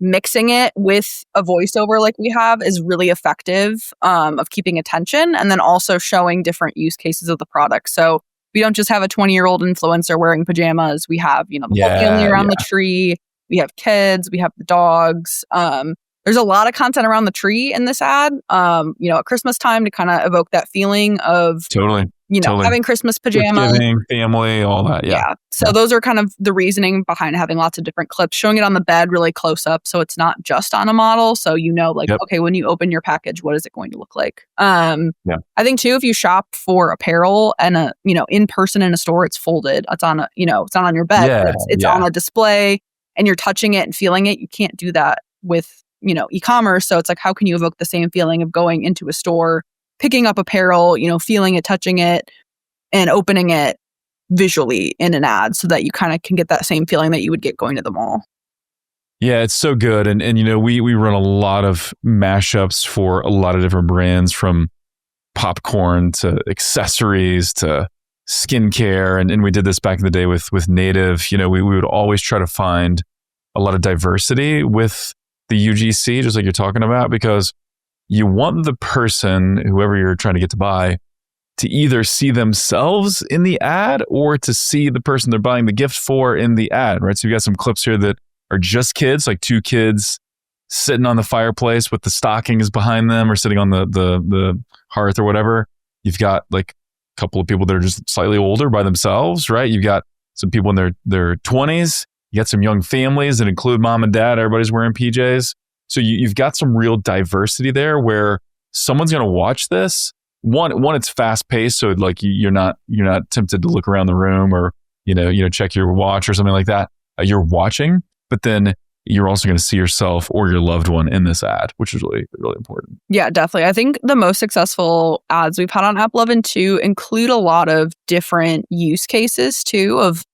mixing it with a voiceover like we have is really effective of keeping attention, and then also showing different use cases of the product. So we don't just have a 20-year-old influencer wearing pajamas. We have, the whole family around the tree. We have kids. We have the dogs. There's a lot of content around the tree in this ad, at Christmas time to kind of evoke that feeling of totally. Having Christmas pajamas. Giving, family, all that. Yeah. So those are kind of the reasoning behind having lots of different clips, showing it on the bed really close up. So it's not just on a model. So, okay, when you open your package, what is it going to look like? I think too, if you shop for apparel and in person in a store, it's folded. It's on it's not on your bed. Yeah, it's on a display and you're touching it and feeling it. You can't do that with, e-commerce. So it's like, how can you evoke the same feeling of going into a store, picking up apparel, feeling it, touching it, and opening it visually in an ad so that you kind of can get that same feeling that you would get going to the mall. Yeah, it's so good. And we run a lot of mashups for a lot of different brands, from popcorn to accessories to skincare. And we did this back in the day with Native. We would always try to find a lot of diversity with the UGC, just like you're talking about, because you want the person, whoever you're trying to get to buy, to either see themselves in the ad or to see the person they're buying the gift for in the ad, right? So you got some clips here that are just kids, like two kids sitting on the fireplace with the stockings behind them or sitting on the hearth or whatever. You've got like a couple of people that are just slightly older by themselves, right? You've got some people in their 20s. You got some young families that include mom and dad. Everybody's wearing PJs. So you've got some real diversity there where someone's going to watch this. One, it's fast paced, so like you're not tempted to look around the room or check your watch or something like that. You're watching, but then you're also going to see yourself or your loved one in this ad, which is really, really important. Yeah, definitely. I think the most successful ads we've had on AppLovin too include a lot of different use cases too of,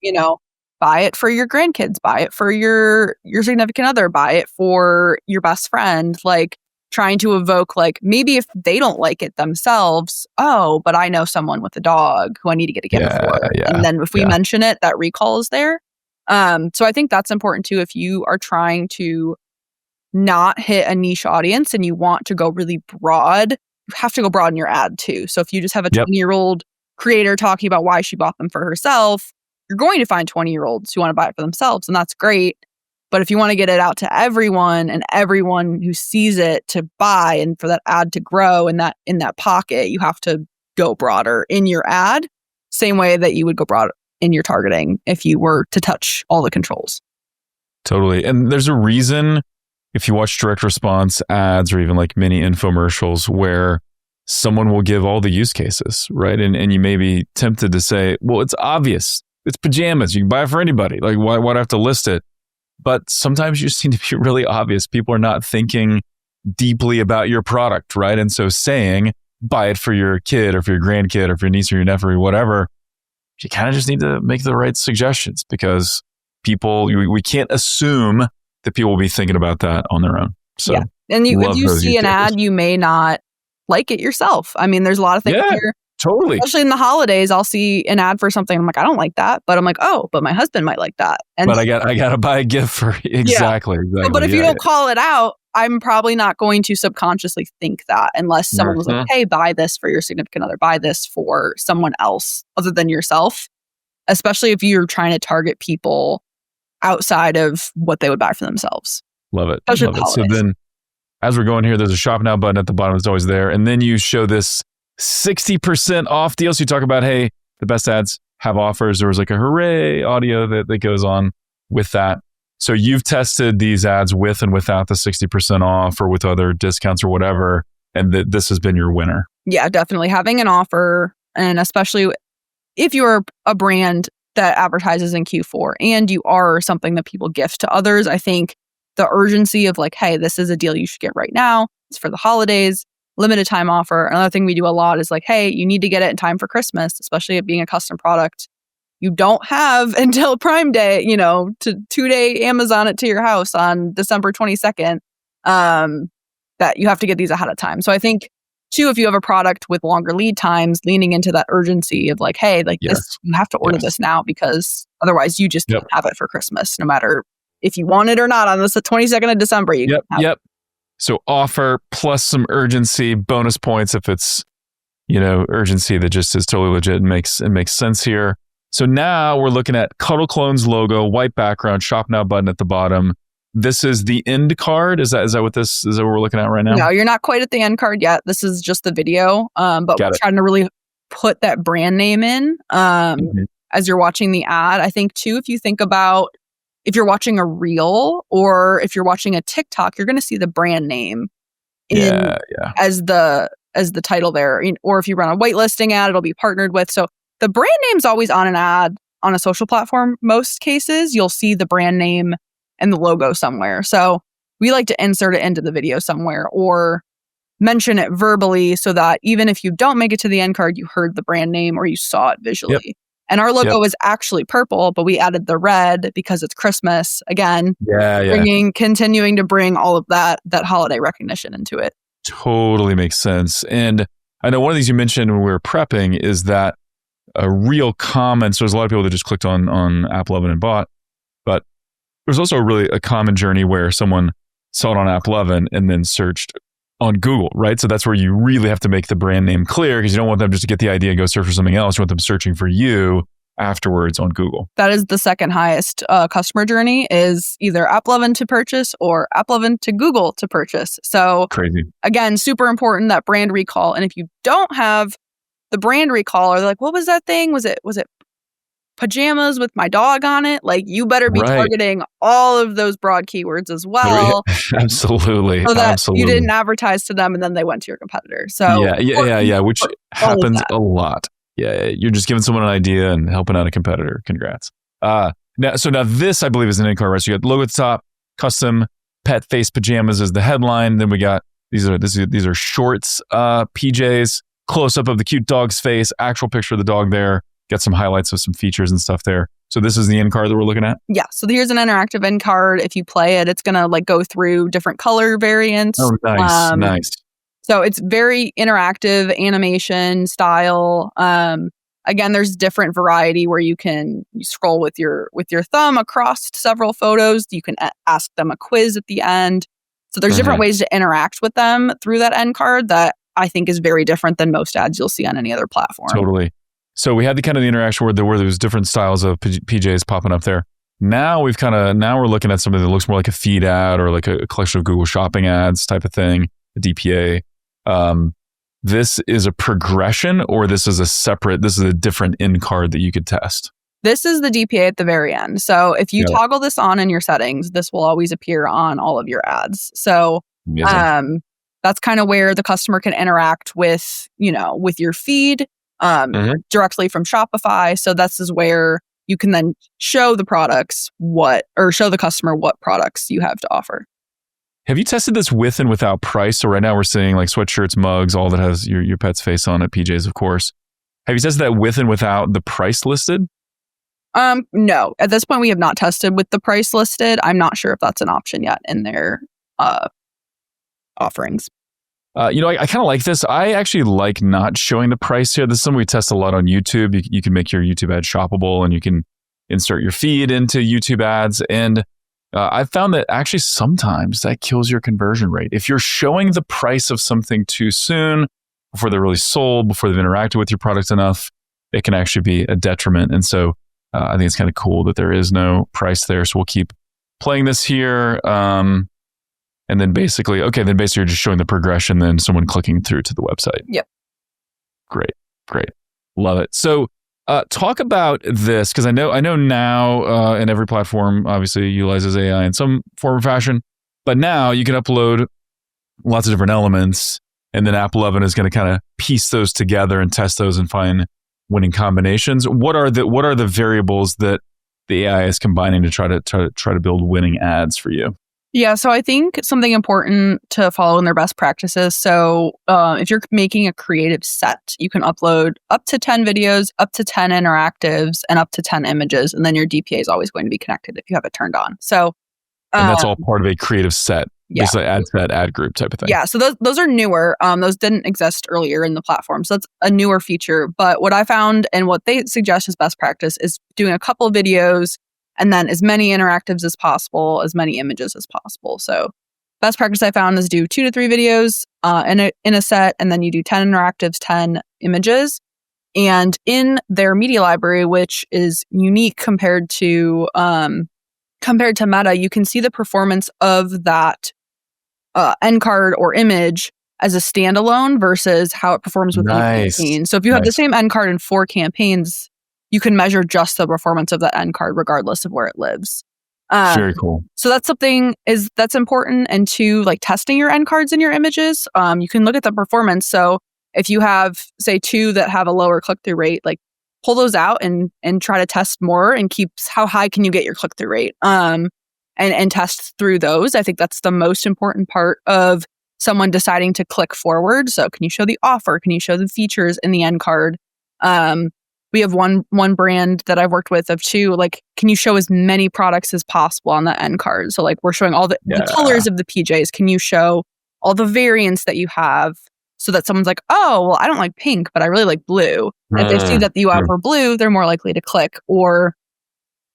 buy it for your grandkids, buy it for your significant other, buy it for your best friend, like trying to evoke, like maybe if they don't like it themselves, but I know someone with a dog who I need to get a gift for. And then if we mention it, that recall is there. So I think that's important too. If you are trying to not hit a niche audience and you want to go really broad, you have to go broad in your ad too. So if you just have a 20-year-old creator talking about why she bought them for herself, you're going to find 20-year-olds who want to buy it for themselves, and that's great. But if you want to get it out to everyone and everyone who sees it to buy and for that ad to grow in that pocket, you have to go broader in your ad, same way that you would go broad in your targeting if you were to touch all the controls. Totally. And there's a reason if you watch direct response ads or even like mini infomercials where someone will give all the use cases, right? And you may be tempted to say, well, it's obvious. It's pajamas. You can buy it for anybody. Like, why do I have to list it? But sometimes you just need to be really obvious. People are not thinking deeply about your product, right? And so saying, buy it for your kid or for your grandkid or for your niece or your nephew or whatever. You kind of just need to make the right suggestions because we can't assume that people will be thinking about that on their own. So yeah. And if you see an ad, you may not like it yourself. I mean, there's a lot of things here. Totally. Especially in the holidays, I'll see an ad for something. I'm like, I don't like that. But I'm like, oh, but my husband might like that. And but I got to buy a gift for exactly. But if you don't call it out, I'm probably not going to subconsciously think that unless someone was like, hey, buy this for your significant other, buy this for someone else other than yourself. Especially if you're trying to target people outside of what they would buy for themselves. Love it. Love it. So then as we're going here, there's a shop now button at the bottom. It's always there. And then you show this 60% off deal. So you talk about, hey, the best ads have offers. There was like a hooray audio that goes on with that. So you've tested these ads with and without the 60% off or with other discounts or whatever. And this has been your winner. Yeah, definitely. Having an offer, and especially if you're a brand that advertises in Q4 and you are something that people gift to others, I think the urgency of like, hey, this is a deal you should get right now. It's for the holidays, limited time offer. Another thing we do a lot is like, hey, you need to get it in time for Christmas, especially it being a custom product. You don't have until Prime Day, to 2-day Amazon it to your house on December 22nd, that you have to get these ahead of time. So I think too, if you have a product with longer lead times, leaning into that urgency of like, hey, like this, you have to order this now because otherwise you just can't have it for Christmas, no matter if you want it or not on the 22nd of December. You Yep. So offer plus some urgency, bonus points if it's, urgency that just is totally legit and makes sense here. So now we're looking at Cuddle Clones logo, white background, shop now button at the bottom. This is the end card. Is that what we're looking at right now? No, you're not quite at the end card yet. This is just the video. But we're trying to really put that brand name in as you're watching the ad. I think too, if you think about if you're watching a reel or if you're watching a TikTok, you're going to see the brand name as the title there. Or if you run a whitelisting ad, it'll be partnered with. So the brand name's always on an ad on a social platform. Most cases, you'll see the brand name and the logo somewhere. So we like to insert it into the video somewhere or mention it verbally so that even if you don't make it to the end card, you heard the brand name or you saw it visually. Yep. And our logo is actually purple, but we added the red because it's Christmas. Again, continuing to bring all of that holiday recognition into it. Totally makes sense. And I know one of these you mentioned when we were prepping is that a real common, so there's a lot of people that just clicked on AppLovin and bought, but there's also a common journey where someone saw it on AppLovin and then searched on Google, right? So that's where you really have to make the brand name clear because you don't want them just to get the idea and go search for something else. You want them searching for you afterwards on Google. That is the second highest customer journey is either AppLovin to purchase or AppLovin to Google to purchase. So crazy. Again, super important, that brand recall. And if you don't have the brand recall or they're like, what was that thing? Was it pajamas with my dog on it? Like you better be targeting all of those broad keywords as well. Absolutely. So that you didn't advertise to them and then they went to your competitor. So which happens a lot. Yeah, you're just giving someone an idea and helping out a competitor. Congrats. Now this I believe is an in-card, right? So you got logo at the top, custom pet face pajamas is the headline. Then we got these are shorts, PJs, close up of the cute dog's face, actual picture of the dog there. Got some highlights of some features and stuff there. So this is the end card that we're looking at? Yeah. So here's an interactive end card. If you play it, it's going to go through different color variants. Oh, nice. Nice. So it's very interactive animation style. Again, there's different variety where you scroll with your thumb across several photos. You can ask them a quiz at the end. So there's different ways to interact with them through that end card that I think is very different than most ads you'll see on any other platform. Totally. So we had the interaction where there was different styles of PJs popping up there. Now we're looking at something that looks more like a feed ad or like a collection of Google shopping ads type of thing, a DPA. This is a progression or this is a different in card that you could test? This is the DPA at the very end. So if you toggle this on in your settings, this will always appear on all of your ads. So that's kind of where the customer can interact with your feed. Directly from Shopify. So this is where you can then show the customer what products you have to offer. Have you tested this with and without price? So right now we're seeing like sweatshirts, mugs, all that has your pet's face on it, PJs, of course. Have you tested that with and without the price listed? No. At this point, we have not tested with the price listed. I'm not sure if that's an option yet in their offerings. I kind of like this. I actually like not showing the price here. This is something we test a lot on YouTube. You can make your YouTube ad shoppable and you can insert your feed into YouTube ads. And I've found that actually sometimes that kills your conversion rate. If you're showing the price of something too soon, before they're really sold, before they've interacted with your product enough, it can actually be a detriment. And so I think it's kind of cool that there is no price there. So we'll keep playing this here. And then basically you're just showing the progression, then someone clicking through to the website. Yep. Great. Love it. So talk about this, because I know now in every platform obviously utilizes AI in some form or fashion, but now you can upload lots of different elements, and then AppLovin is going to kind of piece those together and test those and find winning combinations. What are the variables that the AI is combining to try to build winning ads for you? Yeah, so I think something important to follow in their best practices. So if you're making a creative set, you can upload up to 10 videos, up to 10 interactives, and up to 10 images. And then your DPA is always going to be connected if you have it turned on. So, and that's all part of a creative set. Yeah. Basically ad set, ad group type of thing. Yeah, so those are newer. Those didn't exist earlier in the platform. So that's a newer feature. But what I found and what they suggest as best practice is doing a couple of videos, and then as many interactives as possible, as many images as possible. So best practice I found is do 2 to 3 videos in a set, and then you do 10 interactives, 10 images. And in their media library, which is unique compared to Meta, you can see the performance of that end card or image as a standalone versus how it performs with the campaign. So if you have the same end card in 4 campaigns, you can measure just the performance of that end card regardless of where it lives. Very cool. So that's something that's important. And 2, like testing your end cards in your images, you can look at the performance. So if you have, say, 2 that have a lower click-through rate, like pull those out and try to test more and keep how high can you get your click-through rate and test through those. I think that's the most important part of someone deciding to click forward. So can you show the offer? Can you show the features in the end card? We have one brand that I've worked with of 2, like, can you show as many products as possible on the end card? So like we're showing all the colors of the PJs. Can you show all the variants that you have so that someone's like, oh, well, I don't like pink, but I really like blue. And if they see that you offer blue, they're more likely to click. Or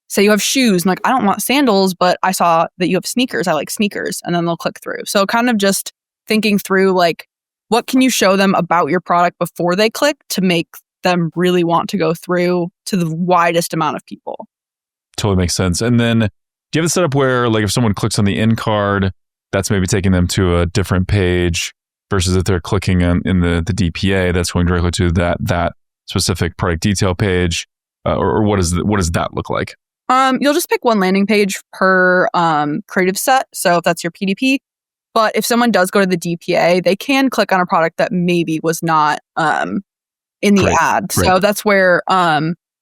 say you have shoes and like, I don't want sandals, but I saw that you have sneakers. I like sneakers. And then they'll click through. So kind of just thinking through like, what can you show them about your product before they click to make them really want to go through to the widest amount of people. Totally makes sense. And then do you have a setup where like if someone clicks on the end card, that's maybe taking them to a different page versus if they're clicking in the DPA, that's going directly to that specific product detail page? Or what does that look like? You'll just pick one landing page per creative set. So if that's your PDP. But if someone does go to the DPA, they can click on a product that maybe was not in the ad. So that's where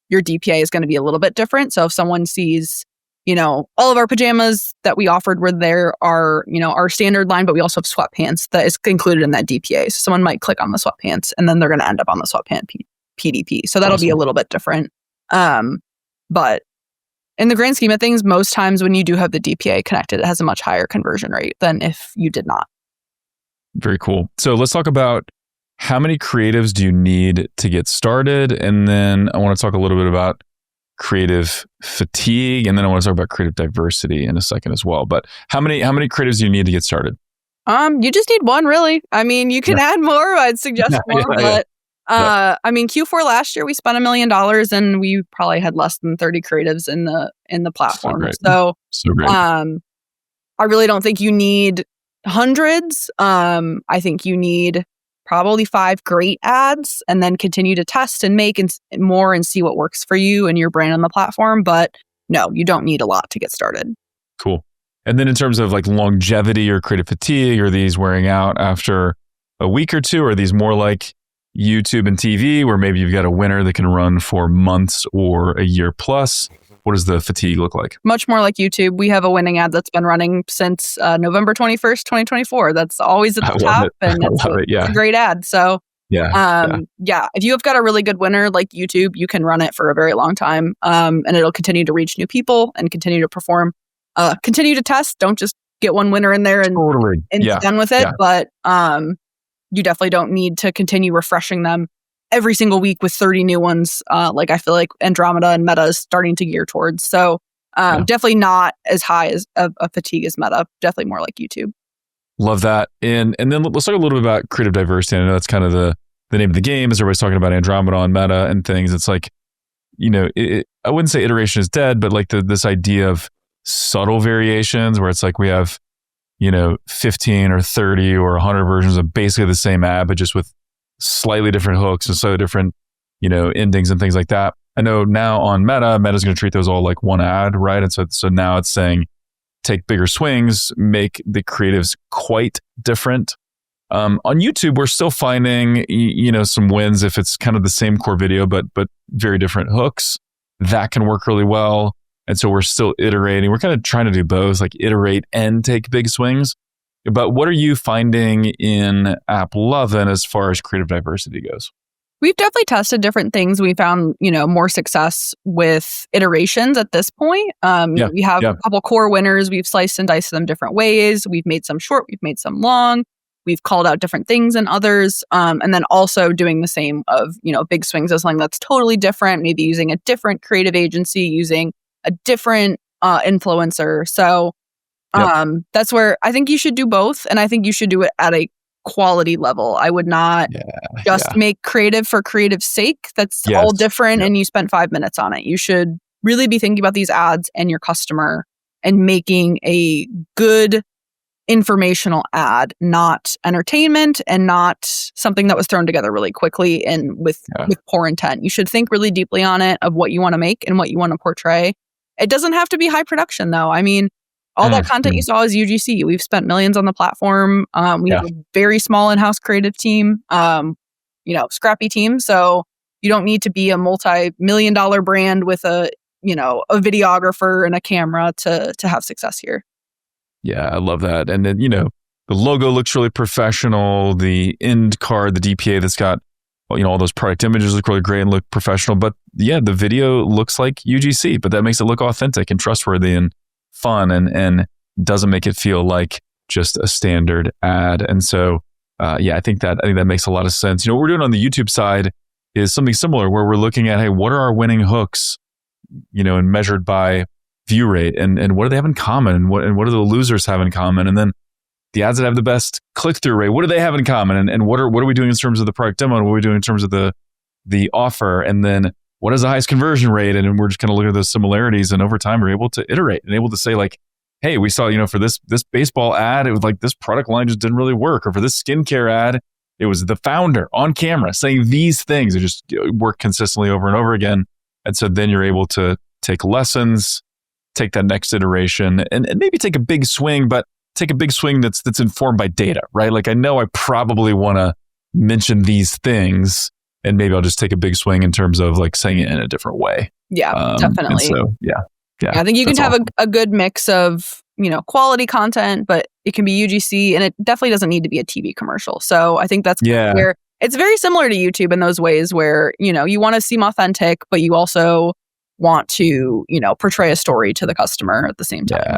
your DPA is going to be a little bit different. So if someone sees, all of our pajamas that we offered were there are, our standard line, but we also have sweatpants that is included in that DPA. So someone might click on the sweatpants and then they're going to end up on the sweatpant PDP. So that'll be a little bit different. But in the grand scheme of things, most times when you do have the DPA connected, it has a much higher conversion rate than if you did not. Very cool. So let's talk about how many creatives do you need to get started? And then I want to talk a little bit about creative fatigue. And then I want to talk about creative diversity in a second as well. But how many creatives do you need to get started? You just need one, really. I mean, you can add more. I'd suggest more. But I mean, Q4 last year, we spent $1 million and we probably had less than 30 creatives in the platform. So great. I really don't think you need hundreds. I think you need probably 5 great ads and then continue to test and make more and see what works for you and your brand on the platform. But no, you don't need a lot to get started. Cool. And then in terms of like longevity or creative fatigue, are these wearing out after a week or two? Or are these more like YouTube and TV where maybe you've got a winner that can run for months or a year plus? What does the fatigue look like? Much more like YouTube. We have a winning ad that's been running since November 21st, 2024. That's always at the top. And it's a great ad. So if you have got a really good winner like YouTube, you can run it for a very long time. And it'll continue to reach new people and continue to perform. Continue to test. Don't just get one winner in there and done with it. Yeah. But you definitely don't need to continue refreshing them every single week with 30 new ones. Like I feel like Andromeda and Meta is starting to gear towards. So definitely not as high as a fatigue as Meta. Definitely more like YouTube. Love that. And then let's talk a little bit about creative diversity. I know that's kind of the name of the game as everybody's talking about Andromeda and Meta and things. It's like, I wouldn't say iteration is dead, but like this idea of subtle variations where it's like we have, 15 or 30 or 100 versions of basically the same ad, but just with slightly different hooks and slightly different, endings and things like that. I know now on Meta's going to treat those all like one ad, right? And so now it's saying, take bigger swings, make the creatives quite different. On YouTube, we're still finding, some wins if it's kind of the same core video, but very different hooks. That can work really well. And so we're still iterating. We're kind of trying to do both, like iterate and take big swings. But what are you finding in AppLovin as far as creative diversity goes? We've definitely tested different things. We found, more success with iterations at this point. We have a couple core winners. We've sliced and diced them different ways. We've made some short, we've made some long. We've called out different things in others. And then also doing the same of, big swings as something that's totally different, maybe using a different creative agency, using a different influencer. So that's where I think you should do both. And I think you should do it at a quality level. I would not just make creative for creative's sake. That's all different and you spent 5 minutes on it. You should really be thinking about these ads and your customer and making a good informational ad, not entertainment and not something that was thrown together really quickly and with poor intent. You should think really deeply on it of what you want to make and what you want to portray. It doesn't have to be high production though. I mean, all that content you saw is UGC. We've spent millions on the platform. We have a very small in-house creative team, scrappy team. So you don't need to be a multi-million-dollar brand with a videographer and a camera to have success here. Yeah, I love that. And then, the logo looks really professional. The end card, the DPA that's got, all those product images look really great and look professional. But the video looks like UGC, but that makes it look authentic and trustworthy and fun and doesn't make it feel like just a standard ad. And so, I think that makes a lot of sense. What we're doing on the YouTube side is something similar where we're looking at, hey, what are our winning hooks, and measured by view rate and what do they have in common and what do the losers have in common? And then the ads that have the best click-through rate, what do they have in common? And what are we doing in terms of the product demo? And what are we doing in terms of the offer? And then what is the highest conversion rate? And we're just kind of looking at those similarities. And over time, we're able to iterate and able to say like, hey, we saw, for this baseball ad, it was like this product line just didn't really work. Or for this skincare ad, it was the founder on camera saying these things. It just work consistently over and over again. And so then you're able to take lessons, take that next iteration and maybe take a big swing, but take a big swing that's informed by data, right? Like I know I probably want to mention these things and maybe I'll just take a big swing in terms of like saying it in a different way. Yeah, definitely. So, I think you can have a good mix of, quality content, but it can be UGC and it definitely doesn't need to be a TV commercial. So I think that's where it's very similar to YouTube in those ways where, you want to seem authentic, but you also want to, portray a story to the customer at the same time.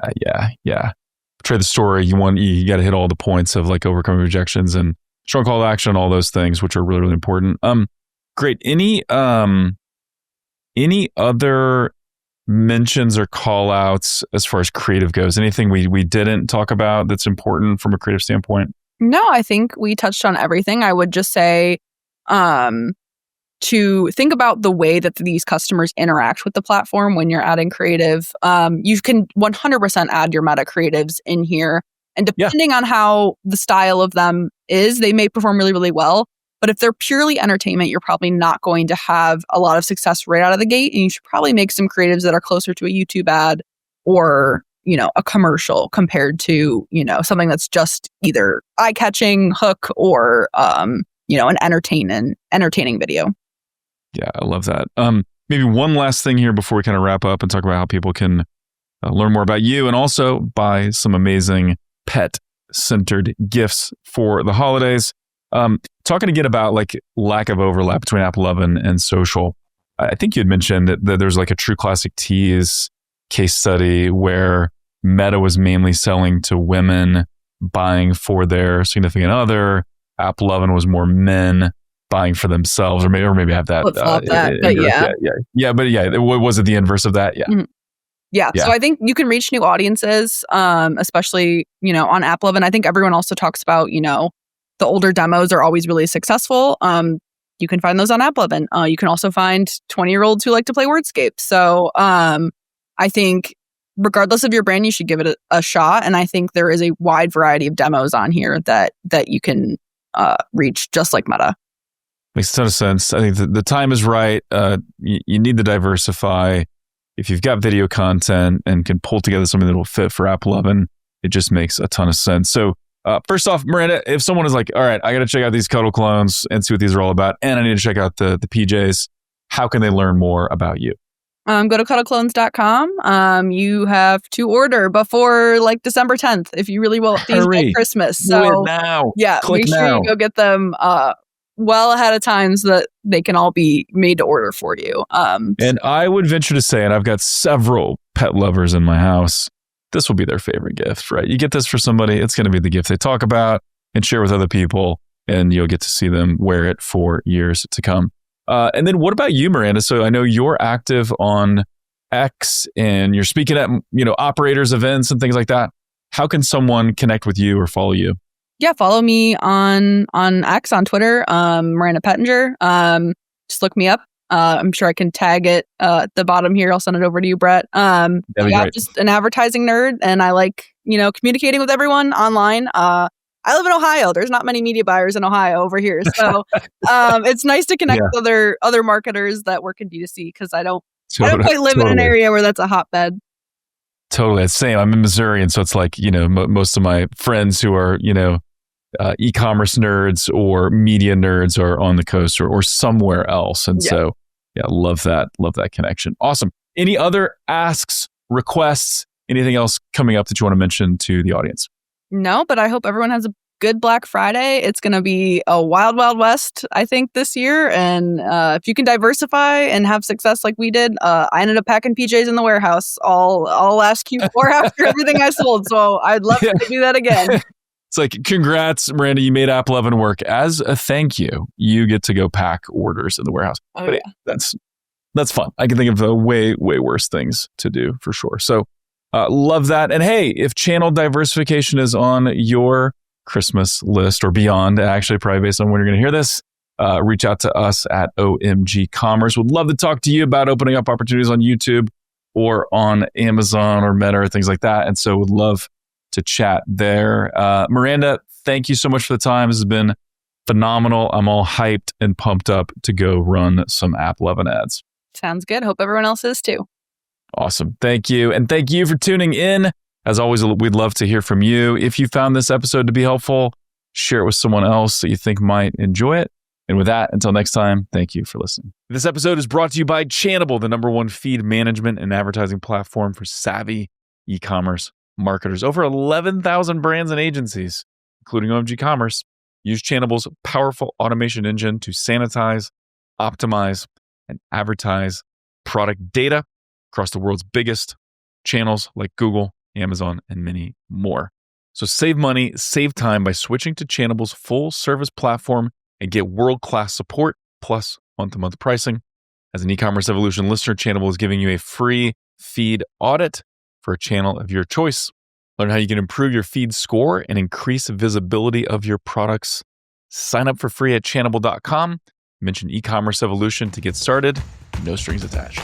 Yeah. Portray the story. You got to hit all the points of like overcoming rejections and strong call to action, all those things, which are really, really important. Great. Any other mentions or call outs as far as creative goes? Anything we didn't talk about that's important from a creative standpoint? No, I think we touched on everything. I would just say, to think about the way that these customers interact with the platform when you're adding creative. You can 100% add your meta creatives in here. And depending on how the style of them is, they may perform really, really well. But if they're purely entertainment, you're probably not going to have a lot of success right out of the gate. And you should probably make some creatives that are closer to a YouTube ad or, a commercial compared to, something that's just either eye-catching hook or, an entertaining video. Yeah, I love that. maybe one last thing here before we kind of wrap up and talk about how people can learn more about you and also buy some amazing pet-centered gifts for the holidays. Talking again about like lack of overlap between AppLovin and social. I think you had mentioned that there's like a True Classic Teas case study where Meta was mainly selling to women buying for their significant other. AppLovin was more men buying for themselves, or maybe I have that. Was it the inverse of that? Yeah. Mm-hmm. Yeah. So I think you can reach new audiences, especially, on AppLovin. I think everyone also talks about, the older demos are always really successful. You can find those on AppLovin. You can also find 20-year-olds who like to play Wordscape. So I think regardless of your brand, you should give it a shot. And I think there is a wide variety of demos on here that you can reach, just like Meta. Makes a ton of sense. I think the time is right. You need to diversify. If you've got video content and can pull together something that will fit for AppLovin, it just makes a ton of sense. So first off, Miranda, if someone is like, all right, I got to check out these Cuddle Clones and see what these are all about, and I need to check out the PJs, how can they learn more about you? Go to cuddleclones.com. You have to order before like December 10th if you really want these by Christmas. So do it now. Yeah, click make sure you go get them well ahead of time so that they can all be made to order for you. And I would venture to say, and I've got several pet lovers in my house, this will be their favorite gift, right? You get this for somebody, it's going to be the gift they talk about and share with other people, and you'll get to see them wear it for years to come. And then what about you, Miranda? So I know you're active on X and you're speaking at, operators events and things like that. How can someone connect with you or follow you? Yeah, follow me on X, on Twitter, Miranda Pettinger. Just look me up. I'm sure I can tag it at the bottom here. I'll send it over to you, Brett. I'm just an advertising nerd, and I like, communicating with everyone online. I live in Ohio. There's not many media buyers in Ohio over here. So it's nice to connect with other marketers that work in D2C, because I don't quite live in an area where that's a hotbed. Totally. It's the same. I'm in Missouri. And so it's like, most of my friends who are, e-commerce nerds or media nerds are on the coast or somewhere else. And so, love that connection. Awesome. Any other asks, requests, anything else coming up that you want to mention to the audience? No, but I hope everyone has a good Black Friday. It's going to be a wild, wild west, I think, this year. And if you can diversify and have success like we did, I ended up packing PJs in the warehouse all last Q4 after everything I sold. So I'd love to do that again. It's like, congrats, Miranda, you made AppLovin work. As a thank you, you get to go pack orders in the warehouse. That's fun. I can think of way, way worse things to do for sure. So love that. And hey, if channel diversification is on your Christmas list or beyond, actually probably based on when you're going to hear this, reach out to us at OMG Commerce. Would love to talk to you about opening up opportunities on YouTube or on Amazon or Meta or things like that. And so would love to chat there. Miranda, thank you so much for the time. This has been phenomenal. I'm all hyped and pumped up to go run some AppLovin ads. Sounds good. Hope everyone else is too. Awesome. Thank you. And thank you for tuning in. As always, we'd love to hear from you. If you found this episode to be helpful, share it with someone else that you think might enjoy it. And with that, until next time, thank you for listening. This episode is brought to you by Channable, the #1 feed management and advertising platform for savvy e-commerce marketers. Over 11,000 brands and agencies, including OMG Commerce, use Channable's powerful automation engine to sanitize, optimize, and advertise product data across the world's biggest channels like Google, Amazon, and many more. So save money, save time by switching to Channable's full service platform and get world-class support plus month-to-month pricing. As an e-commerce evolution listener, Channable is giving you a free feed audit for a channel of your choice. Learn how you can improve your feed score and increase visibility of your products. Sign up for free at channable.com. Mention e-commerce evolution to get started. No strings attached.